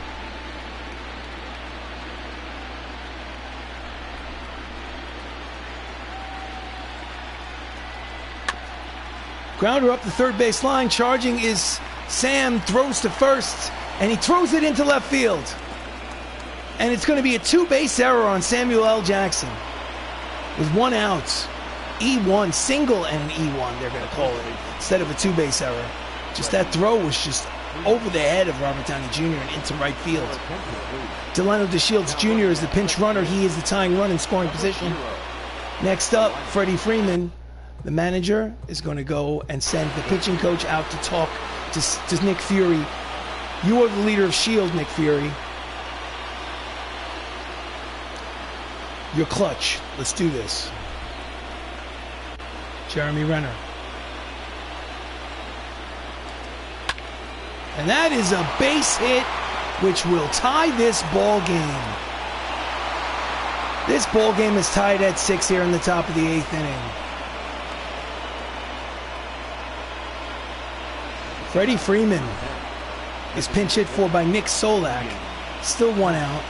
Grounder up the third base line. Charging is Sam. Throws to first, and he throws it into left field. And it's going to be a 2-base error on Samuel L. Jackson. With 1 out. E1, single and an E1, they're going to call it, instead of a 2-base error. Just that throw was just over the head of Robert Downey Jr. and into right field. Delano DeShields Jr. is the pinch runner. He is the tying run in scoring position. Next up, Freddie Freeman. The manager is going to go and send the pitching coach out to talk to Nick Fury. You are the leader of S.H.I.E.L.D., Nick Fury. You're clutch. Let's do this. Jeremy Renner. And that is a base hit which will tie this ball game. This ball game is tied at 6 here in the top of the 8th inning. Freddie Freeman is pinch hit for by Nick Solak. Still 1 out.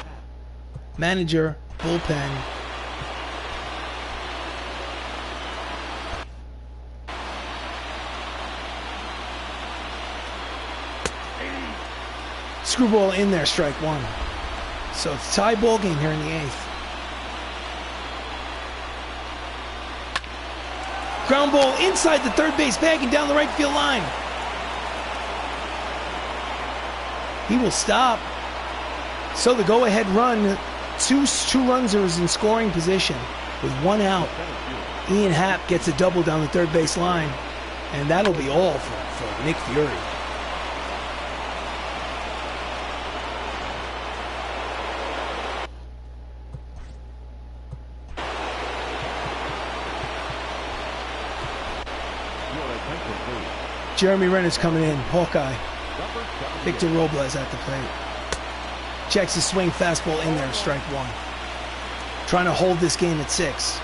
Manager, bullpen. Screwball in there, strike 1. So it's a tie ball game here in the 8th. Ground ball inside the third base bag and down the right field line. He will stop. So the go-ahead run, two runs is in scoring position with 1 out. Ian Happ gets a double down the third base line, and that'll be all for Nick Fury. Jeremy Renner's coming in, Hawkeye. Victor Robles at the plate. Checks his swing, fastball in there, strike 1. Trying to hold this game at 6.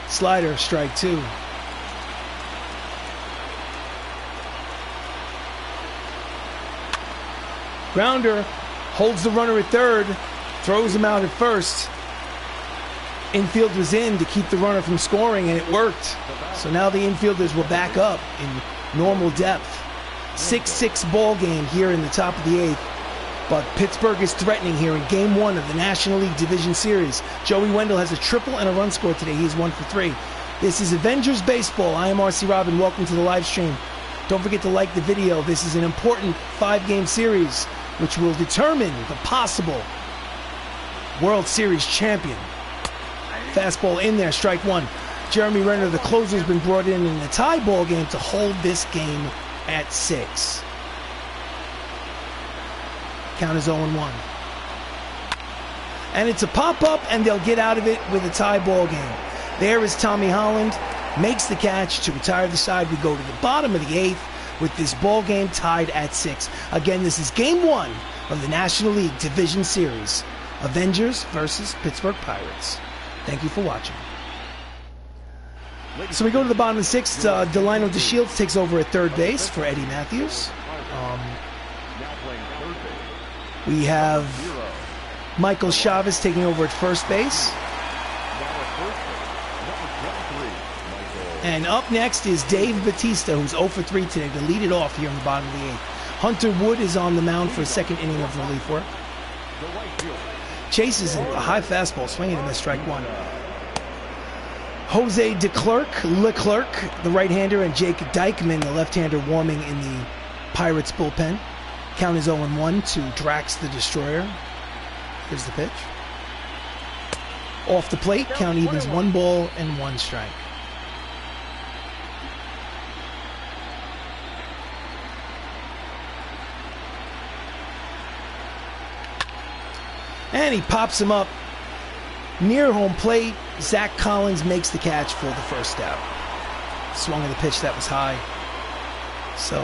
Slider, strike 2. Grounder holds the runner at third, throws him out at first. Infield was in to keep the runner from scoring, and it worked. So now the infielders will back up in normal depth. 6-6 ball game here in the top of the 8th. But Pittsburgh is threatening here in Game 1 of the National League Division Series. Joey Wendell has a triple and a run score today. He's 1 for 3. This is Avengers Baseball. I am RC Robbin. Welcome to the live stream. Don't forget to like the video. This is an important 5-game series which will determine the possible World Series champion. Fastball in there, strike 1. Jeremy Renner, the closer, has been brought in a tie ball game to hold this game at 6. Count is 0-1. And it's a pop-up, and they'll get out of it with a tie ball game. There is Tommy Holland, makes the catch to retire the side. We go to the bottom of the 8th with this ball game tied at 6. Again, this is Game 1 of the National League Division Series. Avengers versus Pittsburgh Pirates. Thank you for watching. So we go to the bottom of the 6th. Delino DeShields takes over at third base for Eddie Matthews. We have Michael Chavez taking over at first base. And up next is Dave Batista, who's 0 for 3 today to lead it off here in the bottom of the 8th. Hunter Wood is on the mound for a second inning of relief work. Chases a high fastball, swinging and miss, strike 1. Jose Leclerc, the right-hander, and Jake Dykman, the left-hander, warming in the Pirates bullpen. Count is 0-1 to Drax the Destroyer. Here's the pitch. Off the plate, count evens 1 ball and 1 strike. And he pops him up near home plate. Zach Collins makes the catch for the first out. Swung at the pitch that was high. So,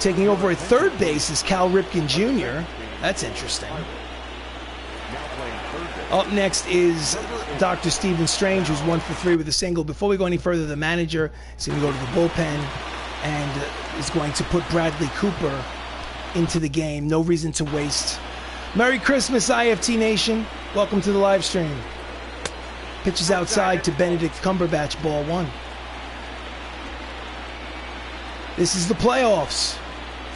taking over at third base is Cal Ripken Jr. That's interesting. Up next is Dr. Stephen Strange, who's 1 for 3 with a single. Before we go any further, the manager is going to go to the bullpen and is going to put Bradley Cooper into the game. No reason to waste. Merry Christmas, IFT Nation. Welcome to the live stream. Pitches outside to Benedict Cumberbatch, ball 1. This is the playoffs.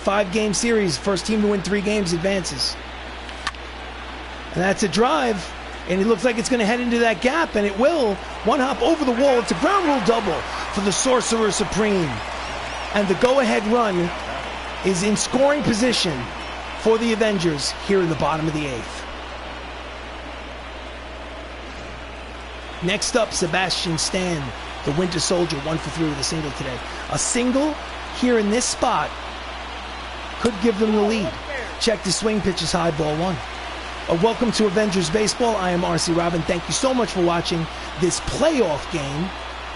5-game series. First team to win 3 games advances. And that's a drive. And it looks like it's going to head into that gap, and it will. 1 hop over the wall. It's a ground rule double for the Sorcerer Supreme. And the go-ahead run is in scoring position for the Avengers here in the bottom of the 8th. Next up, Sebastian Stan, the Winter Soldier, 1 for 3 with a single today. A single here in this spot could give them the lead. Check the swing, pitch is high, ball 1. Welcome to Avengers Baseball. I am RC Robbin. Thank you so much for watching this playoff game,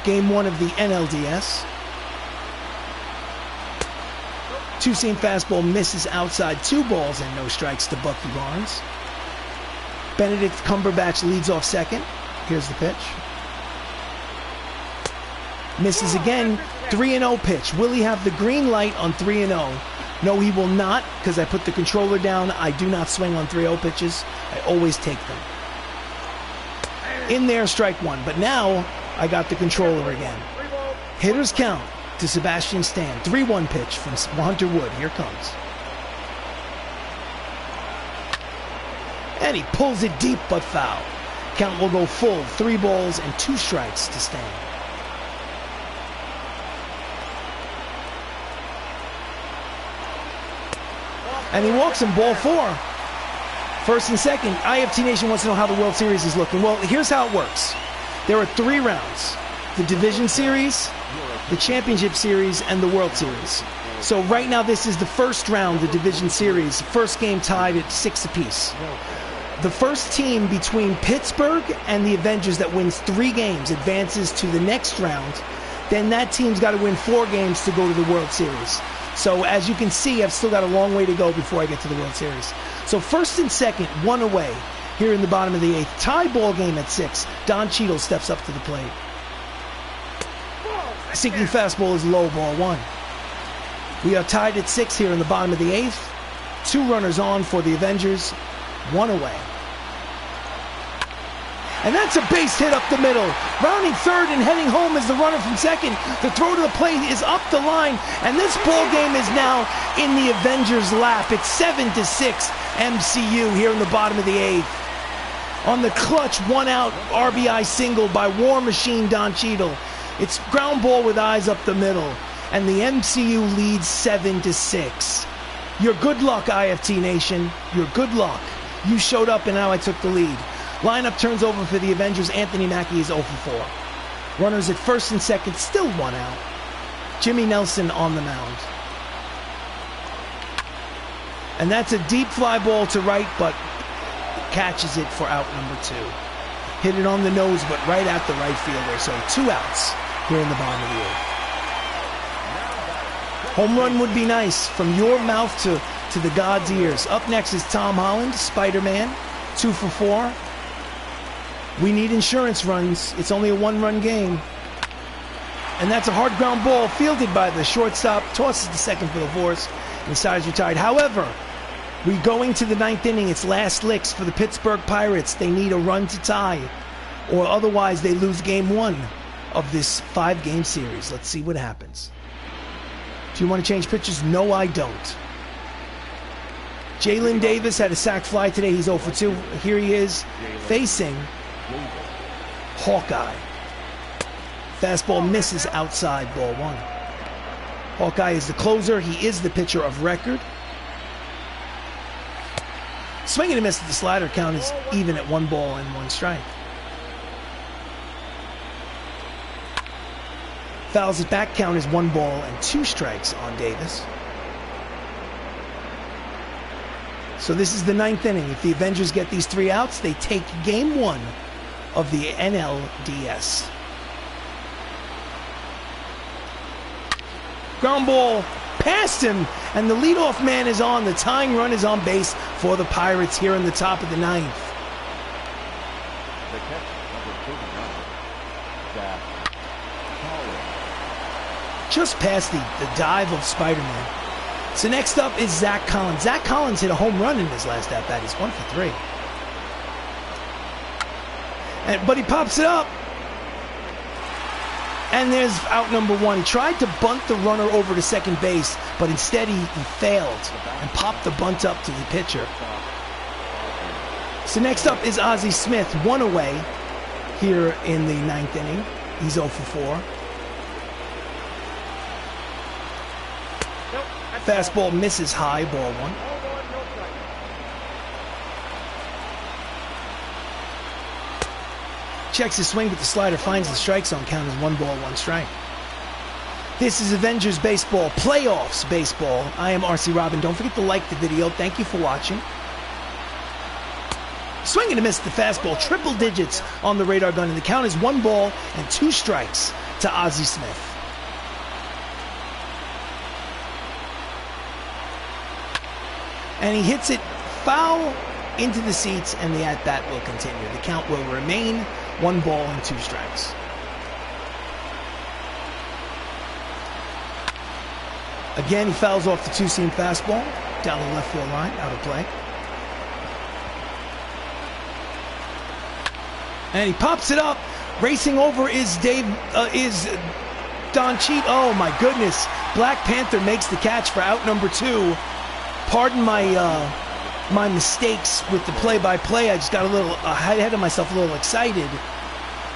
Game 1 of the NLDS. Two-seam fastball misses outside, 2 balls and no strikes to Bucky Barnes. Benedict Cumberbatch leads off second. Here's the pitch. Misses again, 3-0 pitch. Will he have the green light on 3-0? No, he will not, because I put the controller down. I do not swing on 3-0 pitches. I always take them. In there, strike 1. But now, I got the controller again. Hitters count to Sebastian Stan. 3-1 pitch from Hunter Wood. Here comes. And he pulls it deep, but foul. Count will go full. 3 balls and 2 strikes to Stan. And he walks him, ball 4. First and second. IFT Nation wants to know how the World Series is looking. Well, here's how it works. There are 3 rounds. The Division Series, the Championship Series, and the World Series. So right now this is the first round, the Division Series. First game tied at 6 apiece. The first team between Pittsburgh and the Avengers that wins 3 games advances to the next round. Then that team's got to win 4 games to go to the World Series. So as you can see, I've still got a long way to go before I get to the World Series. So first and second, 1 away here in the bottom of the 8th. Tie ball game at 6. Don Cheadle steps up to the plate. Sinking fastball is low, ball 1. We are tied at 6 here in the bottom of the 8th. 2 runners on for the Avengers. 1 away. And that's a base hit up the middle. Rounding third and heading home is the runner from second. The throw to the plate is up the line. And this ball game is now in the Avengers' lap. It's 7-6 MCU here in the bottom of the 8th. On the clutch 1-out RBI single by War Machine Don Cheadle. It's ground ball with eyes up the middle. And the MCU leads 7-6. Your good luck, IFT Nation. Your good luck. You showed up and now I took the lead. Lineup turns over for the Avengers. Anthony Mackie is 0 for 4. Runners at first and second, still 1 out. Jimmy Nelson on the mound. And that's a deep fly ball to right, but catches it for out number 2. Hit it on the nose, but right at the right fielder. So 2 outs here in the bottom of the 8th. Home run would be nice from your mouth to the God's ears. Up next is Tom Holland, Spider-Man, 2 for 4. We need insurance runs. It's only a 1-run game. And that's a hard ground ball fielded by the shortstop. Tosses the second for the force. And the side is retired. However, we're going to the 9th inning. It's last licks for the Pittsburgh Pirates. They need a run to tie. Or otherwise they lose game 1 of this 5-game series. Let's see what happens. Do you want to change pitches? No, I don't. Jalen Davis had a sac fly today. He's 0 for 2. Here he is facing Hawkeye. Fastball misses outside, ball 1. Hawkeye is the closer. He is the pitcher of record. Swing and a miss at the slider. Count is even at 1 ball and 1 strike. Fouls it back. Count is 1 ball and 2 strikes on Davis. So this is the 9th inning. If the Avengers get these 3 outs, they take game 1 of the NLDS. Ground ball past him, and the leadoff man is on. The tying run is on base for the Pirates here in the top of the 9th. Just past the dive of Spider-Man. So next up is Zach Collins. Zach Collins hit a home run in his last at-bat. He's 1 for 3. But he pops it up. And there's out number 1. He tried to bunt the runner over to second base, but instead he failed and popped the bunt up to the pitcher. So next up is Ozzie Smith, 1 away here in the 9th inning. He's 0 for 4. Fastball misses high, ball 1. Checks his swing with the slider, finds the strike zone, count is 1 ball, 1 strike. This is Avengers Baseball, Playoffs Baseball. I am RC Robbin. Don't forget to like the video. Thank you for watching. Swing and a miss at the fastball, triple digits on the radar gun, and the count is 1 ball and 2 strikes to Ozzie Smith. And he hits it foul into the seats, and the at-bat will continue. The count will remain 1 ball and 2 strikes. Again, he fouls off the 2-seam fastball down the left field line, out of play. And he pops it up. Racing over is Don Cheadle. Oh my goodness. Black Panther makes the catch for out number 2. Pardon my my mistakes with the play-by-play. I just got a little ahead of myself, a little excited.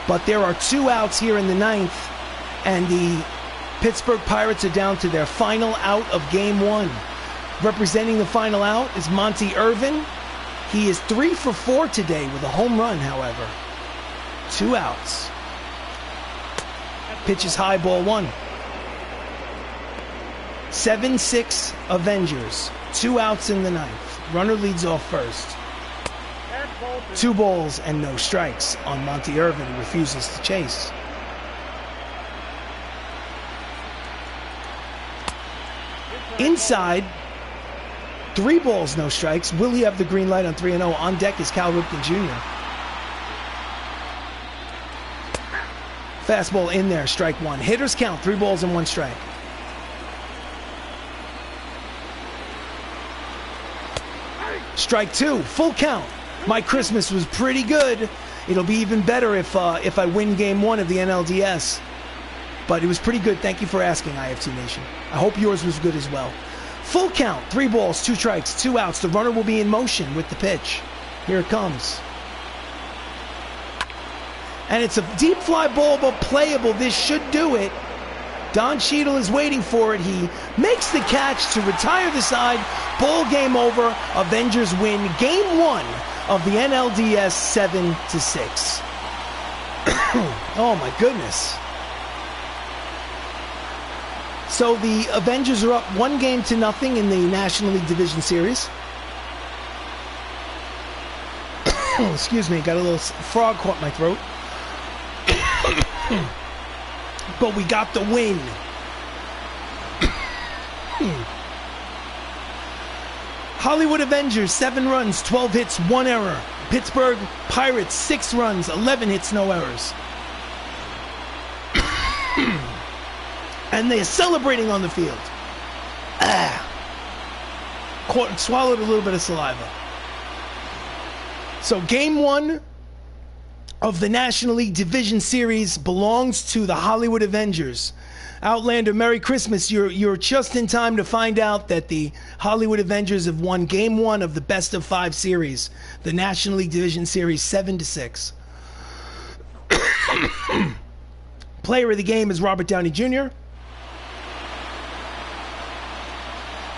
But there are 2 outs here in the 9th, and the Pittsburgh Pirates are down to their final out of Game 1. Representing the final out is Monty Irvin. He is 3 for 4 today with a home run, however. 2 outs. Pitch is high, ball 1. 7-6 Avengers. 2 outs in the 9th. Runner leads off first. 2 balls and no strikes on Monty Irvin, who refuses to chase. Inside, 3 balls, no strikes. Will he have the green light on 3-0? On deck is Cal Ripken Jr. Fastball in there, strike 1. Hitters count, 3 balls and 1 strike. Strike 2, full count. My Christmas was pretty good. It'll be even better if I win Game 1 of the NLDS. But it was pretty good. Thank you for asking, IFT Nation. I hope yours was good as well. Full count, 3 balls, 2 strikes, 2 outs. The runner will be in motion with the pitch. Here it comes. And it's a deep fly ball, but playable. This should do it. Don Cheadle is waiting for it. He makes the catch to retire the side. Ball game over. Avengers win Game 1 of the NLDS 7-6. Oh my goodness. So the Avengers are up 1-0 in the National League Division Series. Excuse me, got a little frog caught in my throat. But we got the win. Hollywood Avengers, 7 runs, 12 hits, 1 error. Pittsburgh Pirates, 6 runs, 11 hits, no errors. And they're celebrating on the field. Swallowed a little bit of saliva. So Game 1 of the National League Division Series belongs to the Hollywood Avengers. Outlander, Merry Christmas. You're just in time to find out that the Hollywood Avengers have won Game 1 of the Best of 5 series, the National League Division Series 7-6. Player of the game is Robert Downey Jr.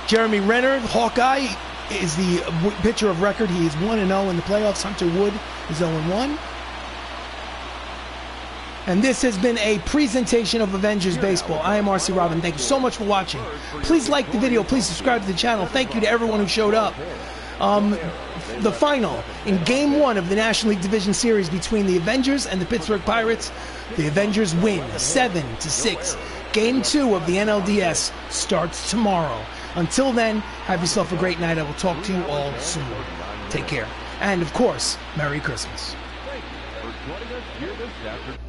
Jeremy Renner, Hawkeye, is the pitcher of record. He is 1-0 in the playoffs. Hunter Wood is 0-1. And this has been a presentation of Avengers Baseball. I am RC Robbin. Thank you so much for watching. Please like the video. Please subscribe to the channel. Thank you to everyone who showed up. The final in Game 1 of the National League Division Series between the Avengers and the Pittsburgh Pirates. The Avengers win 7-6. Game 2 of the NLDS starts tomorrow. Until then, have yourself a great night. I will talk to you all soon. Take care. And, of course, Merry Christmas. Thank you for joining us here this afternoon.